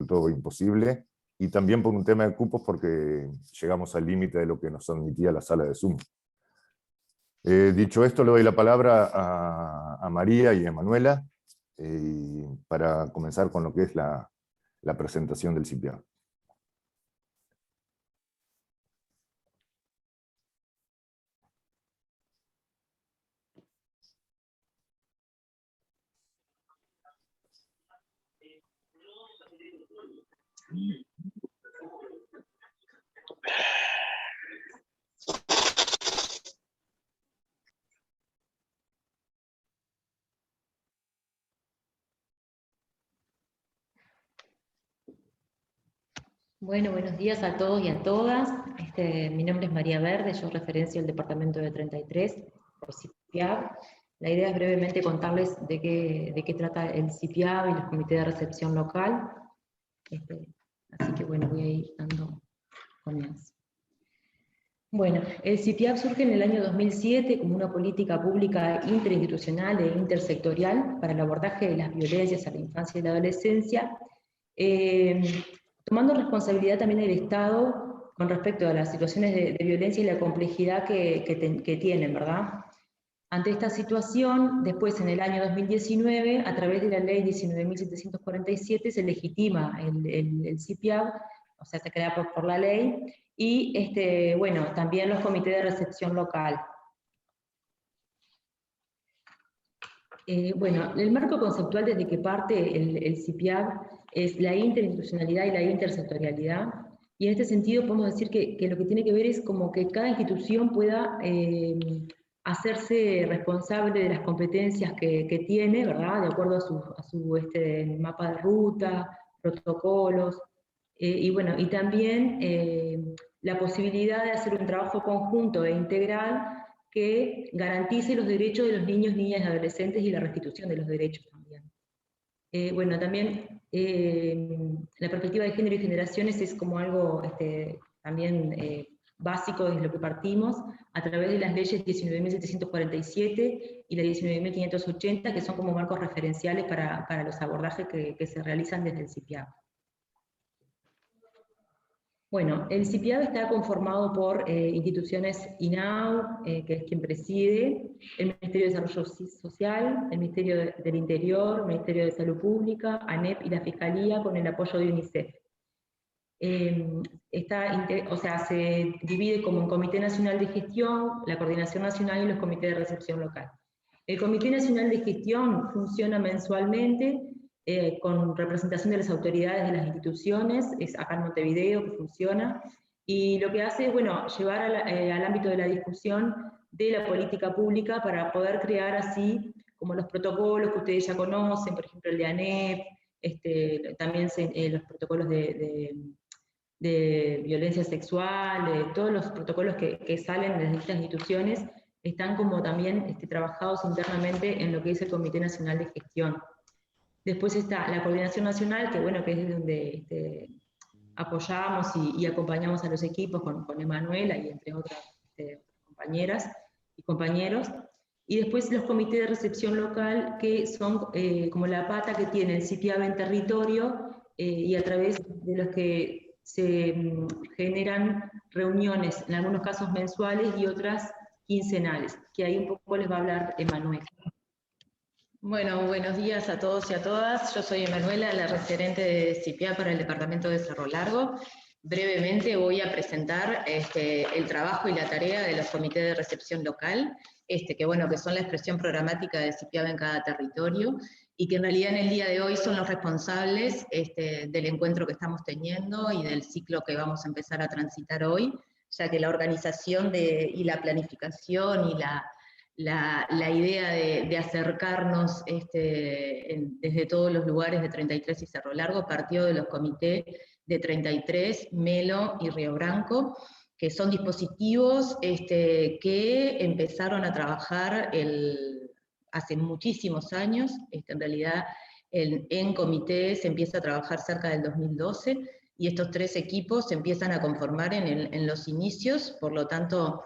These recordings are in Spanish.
todo imposible, y también por un tema de cupos porque llegamos al límite de lo que nos admitía la sala de Zoom. Dicho esto, le doy la palabra a María y a Manuela para comenzar con lo que es la presentación del CIPIAB. Bueno, buenos días a todos y a todas. Mi nombre es María Verde, yo referencio el departamento de 33, por CIPIAB. La idea es brevemente contarles de qué trata el CIPIAB y los comités de recepción local. Así que bueno, voy a ir dando comienzo. Bueno, el CIPIAB surge en el año 2007 como una política pública interinstitucional e intersectorial para el abordaje de las violencias a la infancia y la adolescencia, tomando responsabilidad también del Estado con respecto a las situaciones de violencia y la complejidad que tienen, ¿verdad? Ante esta situación, después en el año 2019, a través de la ley 19.747, se legitima el CIPIAB, o sea, se crea por la ley, y bueno, también los comités de recepción local. Bueno, el marco conceptual desde que parte el CIPIAB es la interinstitucionalidad y la intersectorialidad, y en este sentido podemos decir que lo que tiene que ver es como que cada institución pueda hacerse responsable de las competencias que tiene, ¿verdad? De acuerdo a su mapa de ruta, protocolos, y bueno, y también la posibilidad de hacer un trabajo conjunto e integral que garantice los derechos de los niños, niñas y adolescentes y la restitución de los derechos también. Bueno, también la perspectiva de género y generaciones es como algo también básico desde lo que partimos, a través de las leyes 19.747 y la 19.580, que son como marcos referenciales para los abordajes que se realizan desde el CIPIAB. Bueno, el CIPIAB está conformado por instituciones INAU, que es quien preside, el Ministerio de Desarrollo Social, el Ministerio del Interior, el Ministerio de Salud Pública, ANEP y la Fiscalía con el apoyo de UNICEF. O sea, se divide como un Comité Nacional de Gestión, la Coordinación Nacional y los comités de recepción local. El Comité Nacional de Gestión funciona mensualmente con representación de las autoridades de las instituciones, es acá en Montevideo que funciona, y lo que hace es, bueno, llevar al ámbito de la discusión de la política pública para poder crear así como los protocolos que ustedes ya conocen, por ejemplo el de ANEP, también los protocolos de violencia sexual, todos los protocolos que salen de las distintas instituciones están como también trabajados internamente en lo que es el Comité Nacional de Gestión. Después está la Coordinación Nacional, que bueno, que es donde apoyamos y acompañamos a los equipos con Emanuela y entre otras compañeras y compañeros. Y después los comités de recepción local, que son como la pata que tiene el CIPIAB en territorio y a través de los que se generan reuniones, en algunos casos mensuales y otras quincenales, que ahí un poco les va a hablar Emanuela. Bueno, buenos días a todos y a todas. Yo soy Emanuela, la referente de CIPIAB para el Departamento de Cerro Largo. Brevemente voy a presentar el trabajo y la tarea de los comités de recepción local, que son la expresión programática de CIPIAB en cada territorio, y que en realidad en el día de hoy son los responsables del encuentro que estamos teniendo y del ciclo que vamos a empezar a transitar hoy, ya que la organización y la planificación y la idea de acercarnos desde todos los lugares de 33 y Cerro Largo partió de los comités de 33, Melo y Río Branco, que son dispositivos que empezaron a trabajar hace muchísimos años, en realidad en comité se empieza a trabajar cerca del 2012, y estos tres equipos se empiezan a conformar en los inicios, por lo tanto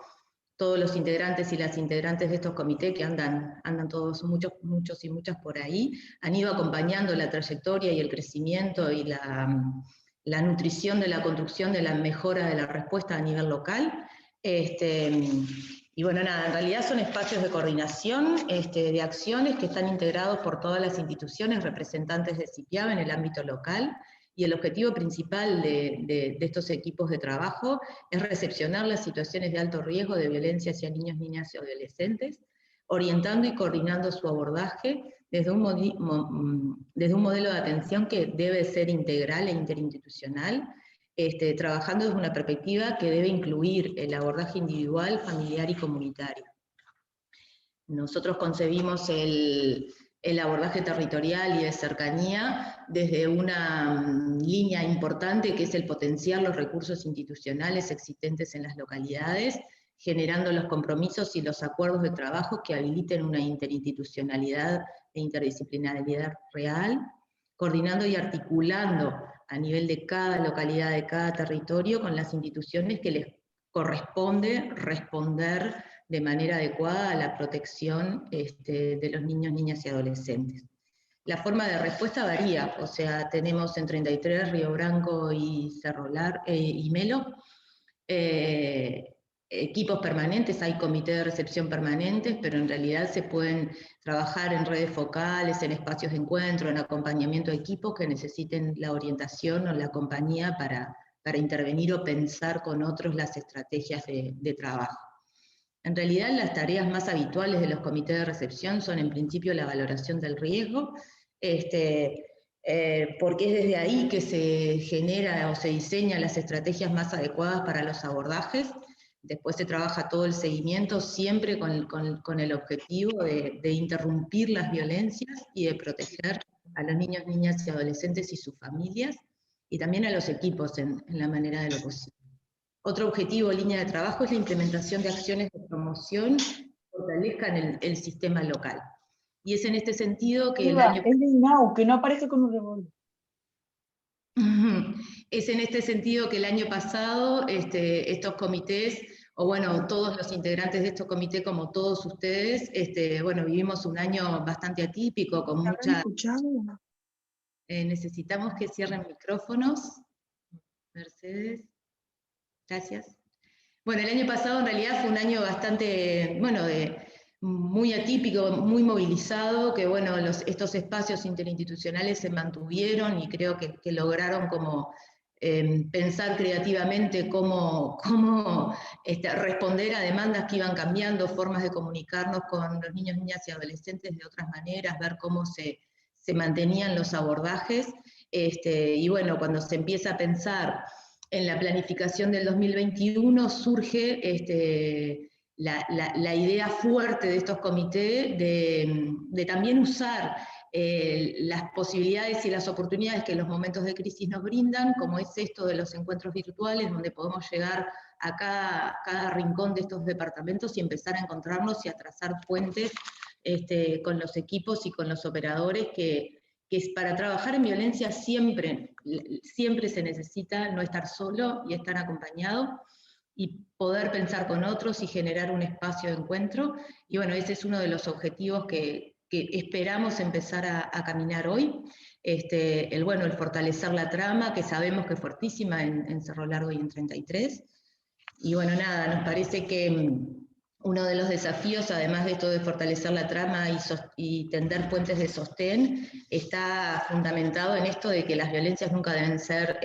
todos los integrantes y las integrantes de estos comités, que andan todos, muchos y muchas por ahí, han ido acompañando la trayectoria y el crecimiento y la nutrición de la construcción de la mejora de la respuesta a nivel local. Y bueno, nada, en realidad son espacios de coordinación, de acciones que están integrados por todas las instituciones representantes de CIPIAB en el ámbito local, y el objetivo principal de estos equipos de trabajo es recepcionar las situaciones de alto riesgo de violencia hacia niños, niñas y adolescentes, orientando y coordinando su abordaje desde un modelo de atención que debe ser integral e interinstitucional, trabajando desde una perspectiva que debe incluir el abordaje individual, familiar y comunitario. Nosotros concebimos el abordaje territorial y de cercanía desde una línea importante que es el potenciar los recursos institucionales existentes en las localidades, generando los compromisos y los acuerdos de trabajo que habiliten una interinstitucionalidad e interdisciplinariedad real, coordinando y articulando a nivel de cada localidad, de cada territorio, con las instituciones que les corresponde responder de manera adecuada a la protección de los niños, niñas y adolescentes. La forma de respuesta varía, o sea, tenemos en 33, Río Branco y y Melo, equipos permanentes, hay comités de recepción permanentes, pero en realidad se pueden trabajar en redes focales, en espacios de encuentro, en acompañamiento de equipos que necesiten la orientación o la compañía para intervenir o pensar con otros las estrategias de trabajo. En realidad, las tareas más habituales de los comités de recepción son en principio la valoración del riesgo, porque es desde ahí que se genera o se diseñan las estrategias más adecuadas para los abordajes. Después se trabaja todo el seguimiento, siempre con el objetivo de interrumpir las violencias y de proteger a los niños, niñas y adolescentes y sus familias, y también a los equipos en la manera de lo posible. Otro objetivo, línea de trabajo, es la implementación de acciones de promoción que fortalezcan el sistema local. Y es en este sentido que el año... Es de INAU, que no aparece con un revólver. Es en este sentido que el año pasado estos comités, o bueno, todos los integrantes de estos comités, como todos ustedes, bueno, vivimos un año bastante atípico, con mucha... necesitamos que cierren micrófonos. Mercedes. Gracias. Bueno, el año pasado en realidad fue un año bastante, bueno, muy atípico, muy movilizado, que bueno, estos espacios interinstitucionales se mantuvieron y creo que lograron como pensar creativamente cómo responder a demandas que iban cambiando, formas de comunicarnos con los niños, niñas y adolescentes de otras maneras, ver cómo se mantenían los abordajes, y bueno, cuando se empieza a pensar en la planificación del 2021 surge la idea fuerte de estos comités de también usar las posibilidades y las oportunidades que los momentos de crisis nos brindan, como es esto de los encuentros virtuales, donde podemos llegar a cada rincón de estos departamentos y empezar a encontrarnos y a trazar puentes con los equipos y con los operadores que para trabajar en violencia siempre se necesita no estar solo y estar acompañado, y poder pensar con otros y generar un espacio de encuentro. Y bueno, ese es uno de los objetivos que esperamos empezar a caminar hoy. El fortalecer la trama, que sabemos que es fuertísima en Cerro Largo y en 33. Y bueno, nada, nos parece que uno de los desafíos, además de esto de fortalecer la trama y tender puentes de sostén, está fundamentado en esto de que las violencias nunca deben ser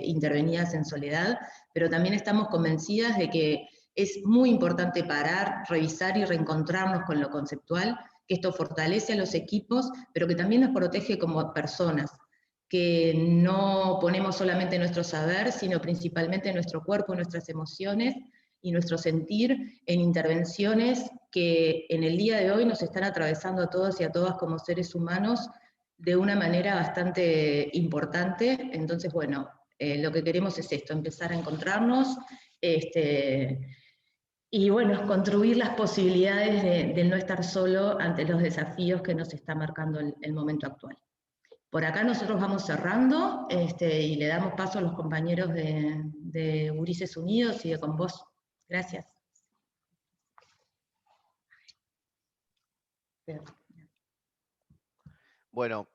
intervenidas en soledad, pero también estamos convencidas de que es muy importante parar, revisar y reencontrarnos con lo conceptual, que esto fortalece a los equipos, pero que también nos protege como personas, que no ponemos solamente nuestro saber, sino principalmente nuestro cuerpo, nuestras emociones, y nuestro sentir en intervenciones que en el día de hoy nos están atravesando a todos y a todas como seres humanos de una manera bastante importante. Entonces, bueno, lo que queremos es esto, empezar a encontrarnos, y bueno, construir las posibilidades de no estar solo ante los desafíos que nos está marcando el momento actual. Por acá nosotros vamos cerrando, y le damos paso a los compañeros de Gurises Unidos y de Con Vos. Gracias. Bueno,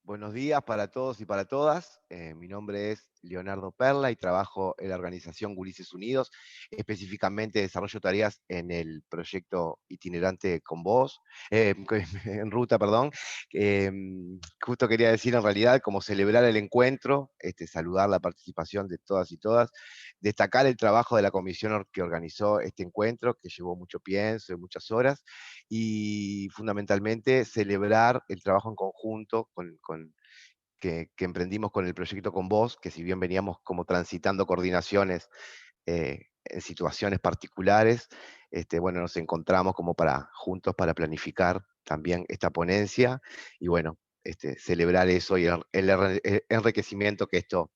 buenos días para todos y para todas. Mi nombre es Leonardo Perla y trabajo en la organización Gurises Unidos. Específicamente desarrollo tareas en el proyecto itinerante con vos, en ruta, perdón. Justo quería decir en realidad como celebrar el encuentro, saludar la participación de todas y todas, destacar el trabajo de la comisión que organizó este encuentro, que llevó mucho pienso y muchas horas, y fundamentalmente celebrar el trabajo en conjunto que emprendimos con el proyecto Con Vos, que si bien veníamos como transitando coordinaciones en situaciones particulares, bueno, nos encontramos como juntos para planificar también esta ponencia y bueno, celebrar eso y el enriquecimiento que esto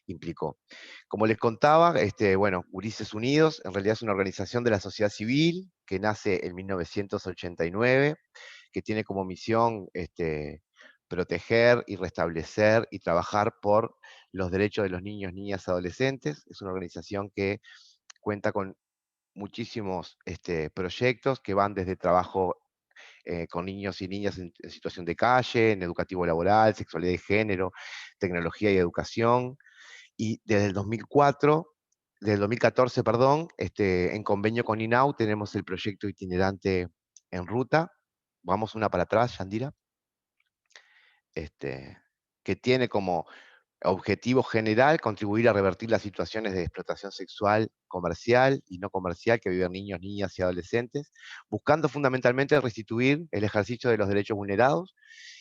implicó. Como les contaba, bueno, Gurises Unidos en realidad es una organización de la sociedad civil que nace en 1989, que tiene como misión proteger y restablecer y trabajar por los derechos de los niños, niñas y adolescentes. Es una organización que cuenta con muchísimos proyectos que van desde trabajo con niños y niñas en situación de calle, en educativo laboral, sexualidad y género, tecnología y educación, y desde el 2014, perdón, en convenio con INAU tenemos el proyecto itinerante en ruta. Vamos una para atrás, Yandira. Que tiene como objetivo general contribuir a revertir las situaciones de explotación sexual comercial y no comercial que viven niños, niñas y adolescentes, buscando fundamentalmente restituir el ejercicio de los derechos vulnerados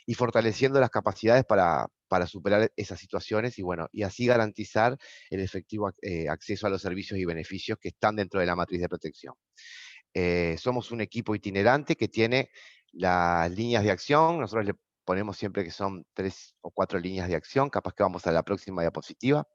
y fortaleciendo las capacidades para superar esas situaciones y, bueno, y así garantizar el efectivo acceso a los servicios y beneficios que están dentro de la matriz de protección. Somos un equipo itinerante que tiene las líneas de acción. Nosotros le ponemos siempre que son 3 o 4 líneas de acción, capaz que vamos a la próxima diapositiva,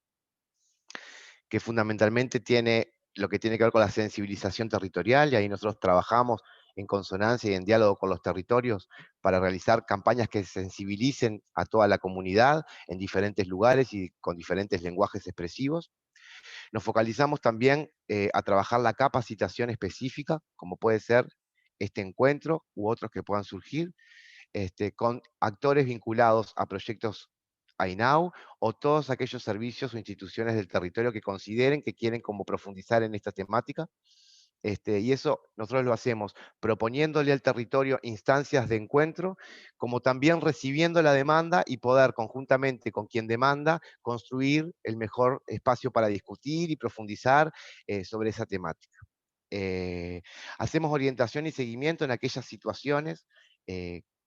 que fundamentalmente tiene lo que tiene que ver con la sensibilización territorial, y ahí nosotros trabajamos en consonancia y en diálogo con los territorios para realizar campañas que sensibilicen a toda la comunidad en diferentes lugares y con diferentes lenguajes expresivos. Nos focalizamos también a trabajar la capacitación específica, como puede ser este encuentro u otros que puedan surgir, con actores vinculados a proyectos AINAU o todos aquellos servicios o instituciones del territorio que consideren que quieren como profundizar en esta temática. Y eso nosotros lo hacemos proponiéndole al territorio instancias de encuentro, como también recibiendo la demanda y poder conjuntamente con quien demanda construir el mejor espacio para discutir y profundizar sobre esa temática. Hacemos orientación y seguimiento en aquellas situaciones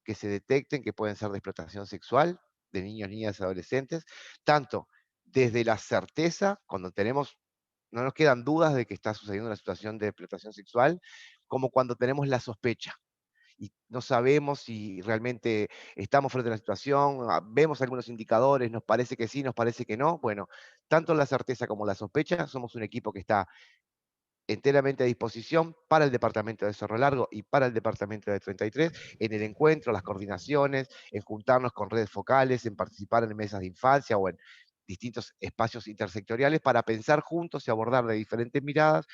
que se detecten que pueden ser de explotación sexual de niños, niñas y adolescentes, tanto desde la certeza, cuando no nos quedan dudas de que está sucediendo una situación de explotación sexual, como cuando tenemos la sospecha y no sabemos si realmente estamos frente a la situación, vemos algunos indicadores, nos parece que sí, nos parece que no. Bueno, tanto la certeza como la sospecha, somos un equipo que está enteramente a disposición para el Departamento de Cerro Largo y para el Departamento de 33, en el encuentro, las coordinaciones, en juntarnos con redes focales, en participar en mesas de infancia o en distintos espacios intersectoriales para pensar juntos y abordar de diferentes miradas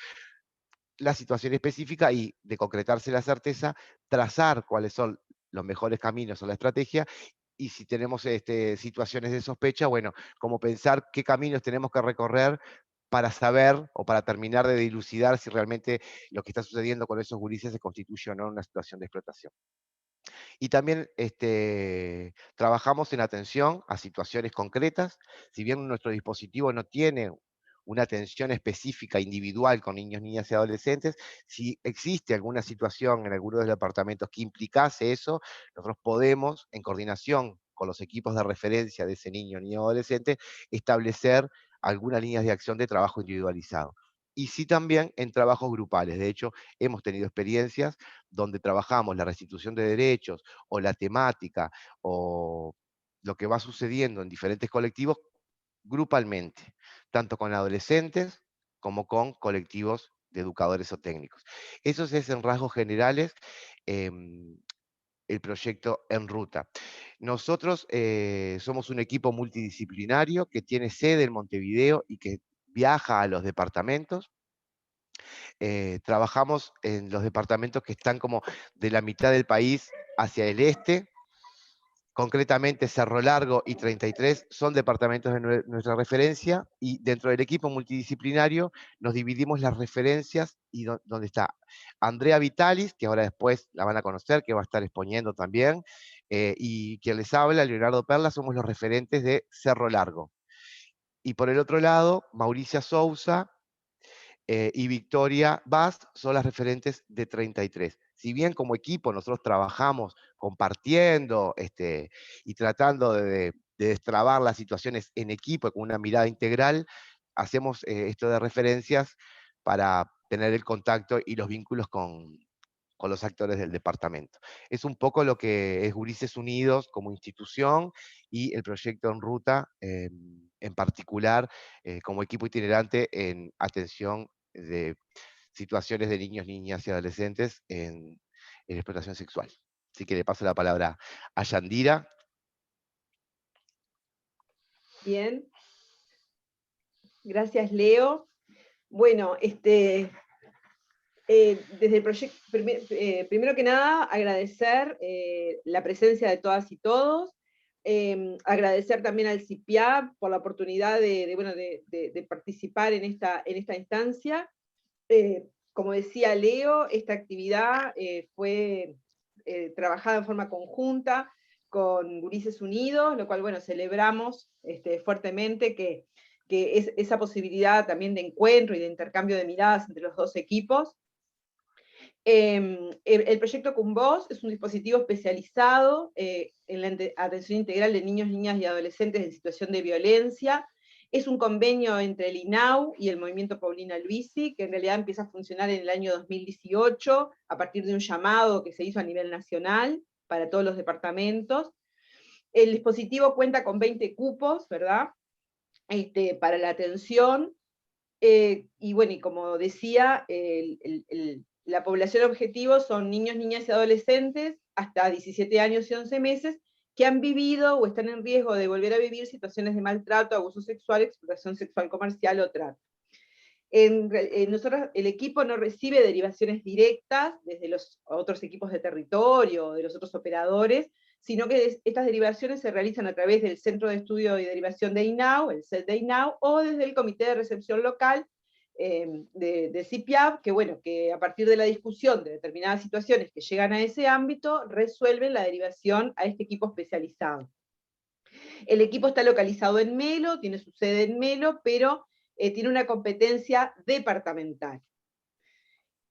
la situación específica y, de concretarse la certeza, trazar cuáles son los mejores caminos o la estrategia, y si tenemos situaciones de sospecha, bueno, como pensar qué caminos tenemos que recorrer para saber o para terminar de dilucidar si realmente lo que está sucediendo con esos gurises se constituye o no una situación de explotación. Y también trabajamos en atención a situaciones concretas. Si bien nuestro dispositivo no tiene una atención específica individual con niños, niñas y adolescentes, si existe alguna situación en alguno de los departamentos que implicase eso, nosotros podemos, en coordinación con los equipos de referencia de ese niño, niña o adolescente, establecer algunas líneas de acción de trabajo individualizado. Y sí también en trabajos grupales. De hecho, hemos tenido experiencias donde trabajamos la restitución de derechos o la temática o lo que va sucediendo en diferentes colectivos grupalmente, tanto con adolescentes como con colectivos de educadores o técnicos. Eso es en rasgos generales el proyecto En Ruta. Nosotros somos un equipo multidisciplinario que tiene sede en Montevideo y que viaja a los departamentos. trabajamos en los departamentos que están como de la mitad del país hacia el este. Concretamente, Cerro Largo y 33 son departamentos de nuestra referencia, y dentro del equipo multidisciplinario nos dividimos las referencias, y donde está Andrea Vitalis, que ahora después la van a conocer, que va a estar exponiendo también, y quien les habla, Leonardo Perla, somos los referentes de Cerro Largo. Y por el otro lado, Mauricia Sousa y Victoria Bast son las referentes de 33. Si bien como equipo nosotros trabajamos compartiendo y tratando de destrabar las situaciones en equipo con una mirada integral, hacemos esto de referencias para tener el contacto y los vínculos con los actores del departamento. Es un poco lo que es Gurises Unidos como institución, y el proyecto En Ruta en particular como equipo itinerante en atención de situaciones de niños, niñas y adolescentes en explotación sexual. Así que le paso la palabra a Yandira. Bien. Gracias, Leo. Bueno, desde el proyecto, primero que nada, agradecer la presencia de todas y todos, agradecer también al CIPIAP por la oportunidad de participar en esta instancia. Como decía Leo, esta actividad fue trabajada en forma conjunta con Gurises Unidos, lo cual, bueno, celebramos fuertemente que es esa posibilidad también de encuentro y de intercambio de miradas entre los dos equipos. El proyecto Con Voz es un dispositivo especializado en la atención integral de niños, niñas y adolescentes en situación de violencia. Es un convenio entre el INAU y el Movimiento Paulina Luisi, que en realidad empieza a funcionar en el año 2018, a partir de un llamado que se hizo a nivel nacional para todos los departamentos. El dispositivo cuenta con 20 cupos, ¿verdad? Para la atención. Y bueno, y como decía, la población objetivo son niños, niñas y adolescentes hasta 17 años y 11 meses que han vivido o están en riesgo de volver a vivir situaciones de maltrato, abuso sexual, explotación sexual comercial o trato. Nosotros, el equipo no recibe derivaciones directas desde los otros equipos de territorio o de los otros operadores, sino que estas derivaciones se realizan a través del Centro de Estudio y Derivación de INAU, el CED de INAU, o desde el Comité de Recepción Local de CIPIAP, que bueno, que a partir de la discusión de determinadas situaciones que llegan a ese ámbito, resuelven la derivación a este equipo especializado. El equipo está localizado en Melo, tiene su sede en Melo, pero tiene una competencia departamental.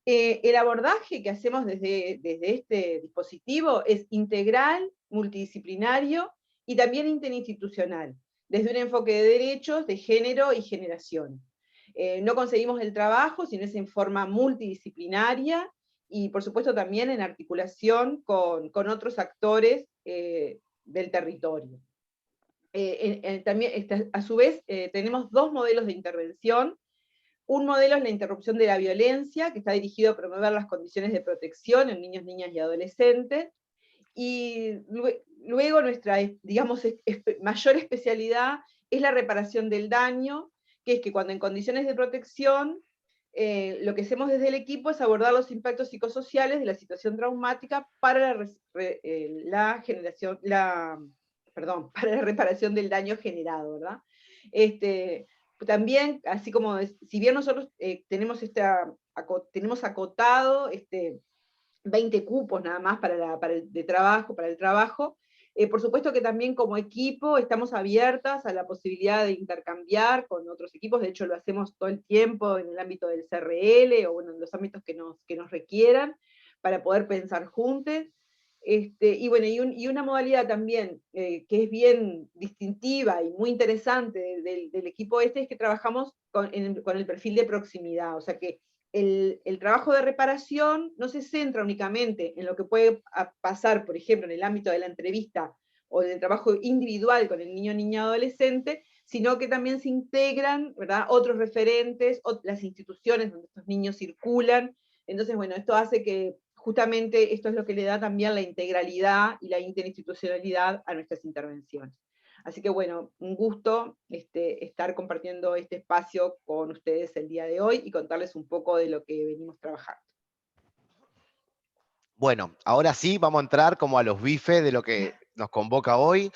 El abordaje que hacemos desde este dispositivo es integral, multidisciplinario y también interinstitucional, desde un enfoque de derechos, de género y generación. No conseguimos el trabajo, sino es en forma multidisciplinaria y por supuesto también en articulación con otros actores del territorio. También, a su vez, tenemos dos modelos de intervención. Un modelo es la interrupción de la violencia, que está dirigido a promover las condiciones de protección en niños, niñas y adolescentes. Y luego nuestra, digamos, mayor especialidad es la reparación del daño, que es que cuando en condiciones de protección, lo que hacemos desde el equipo es abordar los impactos psicosociales de la situación traumática para para la reparación del daño generado, ¿verdad? También, así como, si bien nosotros tenemos acotado 20 cupos nada más para el trabajo, por supuesto que también como equipo estamos abiertas a la posibilidad de intercambiar con otros equipos, de hecho lo hacemos todo el tiempo en el ámbito del CRL, o bueno, en los ámbitos que nos requieran, para poder pensar juntos. Y bueno, y una modalidad también que es bien distintiva y muy interesante del equipo es que trabajamos con el perfil de proximidad, o sea que el trabajo de reparación no se centra únicamente en lo que puede pasar, por ejemplo, en el ámbito de la entrevista o del trabajo individual con el niño, niña, adolescente, sino que también se integran, ¿verdad?, otros referentes, las instituciones donde estos niños circulan. Entonces, bueno, esto hace que justamente esto es lo que le da también la integralidad y la interinstitucionalidad a nuestras intervenciones. Así que bueno, un gusto estar compartiendo este espacio con ustedes el día de hoy y contarles un poco de lo que venimos trabajando. Bueno, ahora sí vamos a entrar como a los bifes de lo que nos convoca hoy.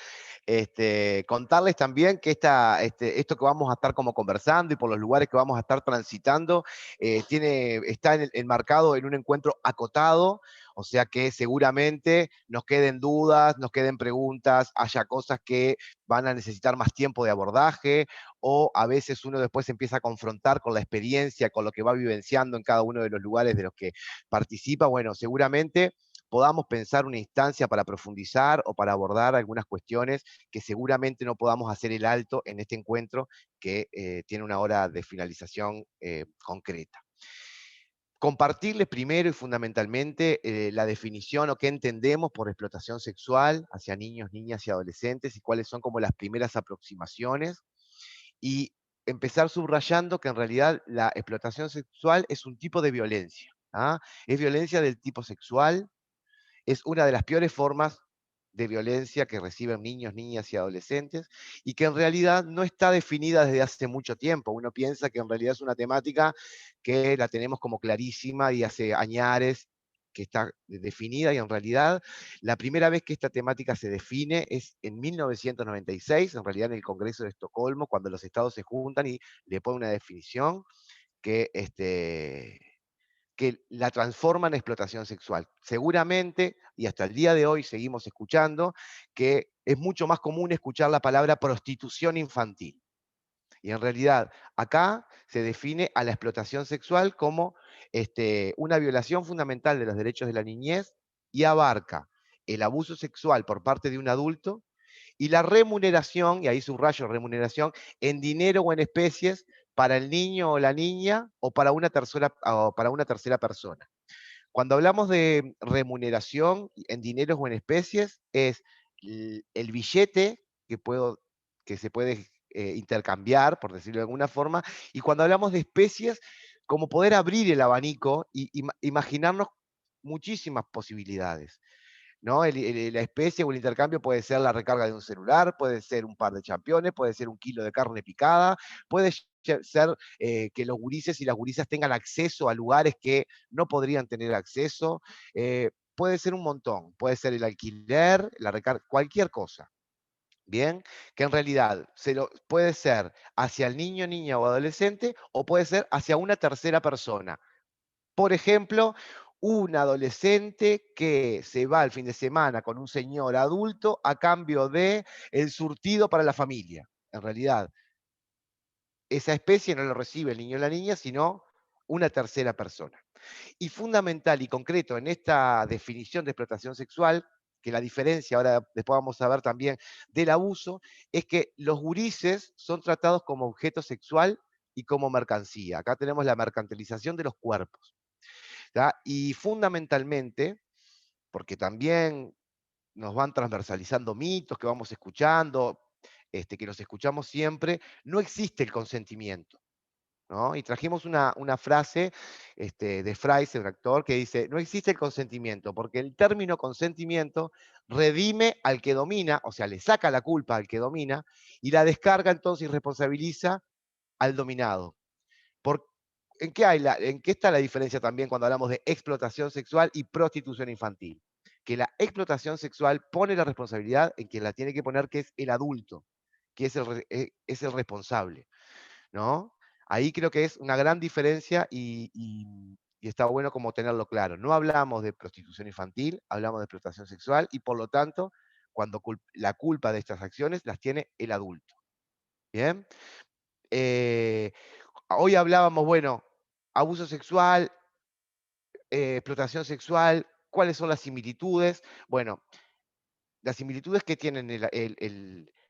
Contarles también que esto que vamos a estar como conversando y por los lugares que vamos a estar transitando, está enmarcado en un encuentro acotado, o sea que seguramente nos queden dudas, nos queden preguntas, haya cosas que van a necesitar más tiempo de abordaje, o a veces uno después se empieza a confrontar con la experiencia, con lo que va vivenciando en cada uno de los lugares de los que participa. Bueno, seguramente podamos pensar una instancia para profundizar o para abordar algunas cuestiones que seguramente no podamos hacer el alto en este encuentro que tiene una hora de finalización concreta. Compartirles primero y fundamentalmente la definición o qué entendemos por explotación sexual hacia niños, niñas y adolescentes y cuáles son como las primeras aproximaciones, y empezar subrayando que en realidad la explotación sexual es un tipo de violencia. ¿Ah? Es violencia del tipo sexual, es una de las peores formas de violencia que reciben niños, niñas y adolescentes, y que en realidad no está definida desde hace mucho tiempo. Uno piensa que en realidad es una temática que la tenemos como clarísima y hace añares que está definida, y en realidad la primera vez que esta temática se define es en 1996, en realidad en el Congreso de Estocolmo, cuando los estados se juntan y le ponen una definición que que la transforma en explotación sexual. Seguramente, y hasta el día de hoy seguimos escuchando, que es mucho más común escuchar la palabra prostitución infantil. Y en realidad, acá se define a la explotación sexual como una violación fundamental de los derechos de la niñez, y abarca el abuso sexual por parte de un adulto y la remuneración, y ahí subrayo remuneración, en dinero o en especies para el niño o la niña o para una tercera persona. Cuando hablamos de remuneración en dinero o en especies, es el billete que se puede intercambiar, por decirlo de alguna forma, y cuando hablamos de especies, como poder abrir el abanico y imaginarnos muchísimas posibilidades. ¿No? La especie o el intercambio puede ser la recarga de un celular, puede ser un par de championes, puede ser un kilo de carne picada, puede ser que los gurises y las gurisas tengan acceso a lugares que no podrían tener acceso, puede ser un montón, puede ser el alquiler, la recarga, cualquier cosa. Bien, que en realidad puede ser hacia el niño, niña o adolescente, o puede ser hacia una tercera persona. Por ejemplo, un adolescente que se va el fin de semana con un señor adulto a cambio de el surtido para la familia. En realidad, esa especie no lo recibe el niño o la niña, sino una tercera persona. Y fundamental y concreto en esta definición de explotación sexual, que la diferencia, ahora después vamos a ver también, del abuso, es que los gurises son tratados como objeto sexual y como mercancía. Acá tenemos la mercantilización de los cuerpos. ¿tá? Y fundamentalmente, porque también nos van transversalizando mitos que vamos escuchando, que los escuchamos siempre, no existe el consentimiento. ¿no? Y trajimos una frase de Freyse, un actor, que dice, no existe el consentimiento, porque el término consentimiento redime al que domina, o sea, le saca la culpa al que domina, y la descarga entonces y responsabiliza al dominado. Por, ¿en qué está la diferencia también cuando hablamos de explotación sexual y prostitución infantil? Que la explotación sexual pone la responsabilidad en quien la tiene que poner, que es el adulto, que es el responsable, ¿no? Ahí creo que es una gran diferencia y está bueno como tenerlo claro. No hablamos de prostitución infantil, hablamos de explotación sexual y por lo tanto, cuando la culpa de estas acciones las tiene el adulto. ¿Bien? Hoy hablábamos, bueno, abuso sexual, explotación sexual, ¿cuáles son las similitudes? Bueno, las similitudes que tienen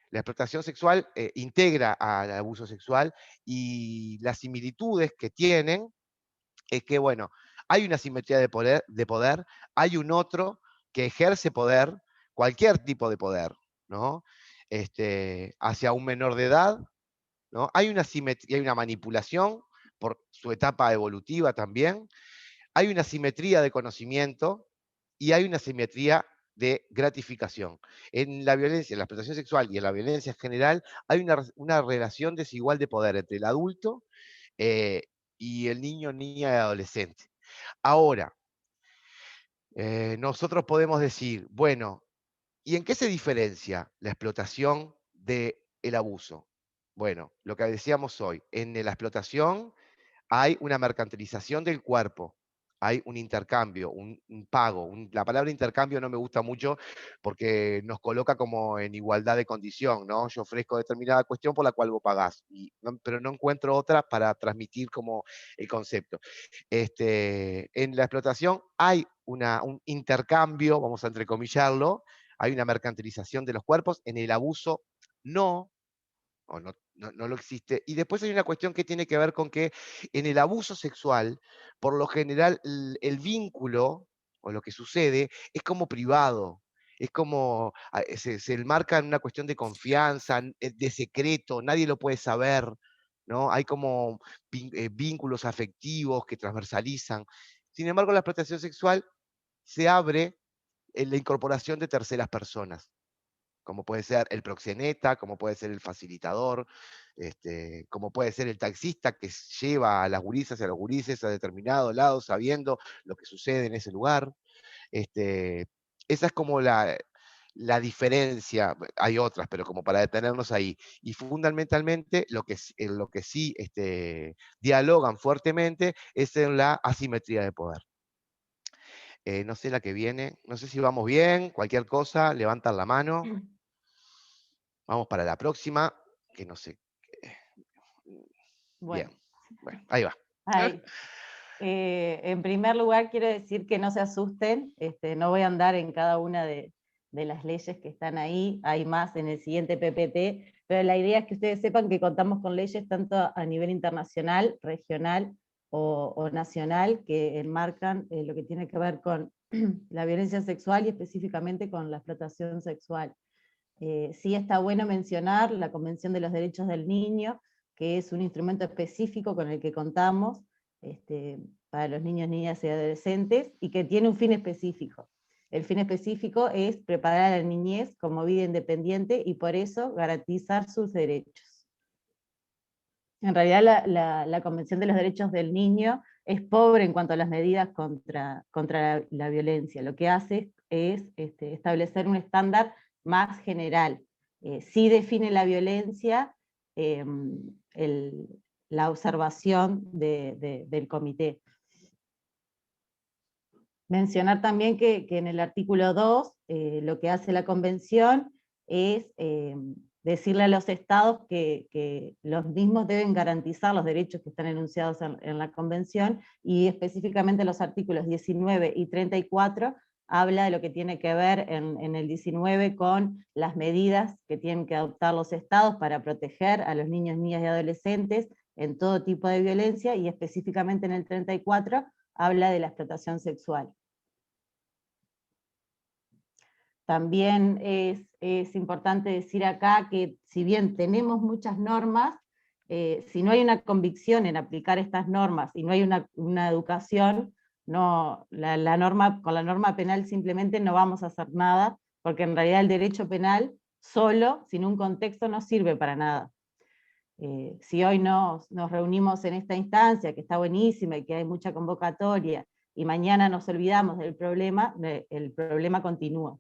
la explotación sexual integra al abuso sexual, y las similitudes que tienen es que, bueno, hay una simetría de poder, hay un otro que ejerce poder, cualquier tipo de poder, ¿no? Hacia un menor de edad, ¿no? Hay una simetría, hay una manipulación por su etapa evolutiva también, hay una simetría de conocimiento y hay una simetría de gratificación. En la violencia, en la explotación sexual y en la violencia en general, hay una relación desigual de poder entre el adulto y el niño, niña y adolescente. Ahora, nosotros podemos decir, bueno, ¿y en qué se diferencia la explotación del abuso? Bueno, lo que decíamos hoy, en la explotación hay una mercantilización del cuerpo, hay un intercambio, un pago. La palabra intercambio no me gusta mucho porque nos coloca como en igualdad de condición, ¿no? Yo ofrezco determinada cuestión por la cual vos pagás, pero no encuentro otra para transmitir como el concepto. En la explotación hay un intercambio, vamos a entrecomillarlo, hay una mercantilización de los cuerpos, en el abuso no, o no lo existe. Y después hay una cuestión que tiene que ver con que en el abuso sexual, por lo general, el vínculo, o lo que sucede, es como privado. Es como, se enmarca en una cuestión de confianza, de secreto, nadie lo puede saber, ¿no? Hay como vínculos afectivos que transversalizan. Sin embargo, la explotación sexual se abre en la incorporación de terceras personas, como puede ser el proxeneta, como puede ser el facilitador, como puede ser el taxista que lleva a las gurisas y a los gurises a determinado lado, sabiendo lo que sucede en ese lugar. Esa es como la diferencia, hay otras, pero como para detenernos ahí. Y fundamentalmente lo que sí dialogan fuertemente es en la asimetría de poder. No sé la que viene, no sé si vamos bien, cualquier cosa, levantan la mano. Vamos para la próxima, que no sé. Bueno, Bien, ahí va. ahí. En primer lugar, quiero decir que no se asusten, no voy a andar en cada una de las leyes que están ahí, hay más en el siguiente PPT, pero la idea es que ustedes sepan que contamos con leyes tanto a nivel internacional, regional o nacional, que enmarcan lo que tiene que ver con la violencia sexual y específicamente con la explotación sexual. Sí está bueno mencionar la Convención de los Derechos del Niño, que es un instrumento específico con el que contamos para los niños, niñas y adolescentes, y que tiene un fin específico. El fin específico es preparar a la niñez como vida independiente y por eso garantizar sus derechos. En realidad la Convención de los Derechos del Niño es pobre en cuanto a las medidas contra la violencia. Lo que hace es establecer un estándar más general. Sí define la violencia, la observación del comité. Mencionar también que en el artículo 2 lo que hace la Convención es decirle a los estados que los mismos deben garantizar los derechos que están enunciados en la Convención, y específicamente los artículos 19 y 34 habla de lo que tiene que ver en el 19 con las medidas que tienen que adoptar los estados para proteger a los niños, niñas y adolescentes en todo tipo de violencia, y específicamente en el 34 habla de la explotación sexual. También es importante decir acá que si bien tenemos muchas normas, si no hay una convicción en aplicar estas normas y no hay una educación, con la norma penal simplemente no vamos a hacer nada, porque en realidad el derecho penal solo, sin un contexto, no sirve para nada. Si hoy nos reunimos en esta instancia, que está buenísima y que hay mucha convocatoria, y mañana nos olvidamos del problema, el problema continúa.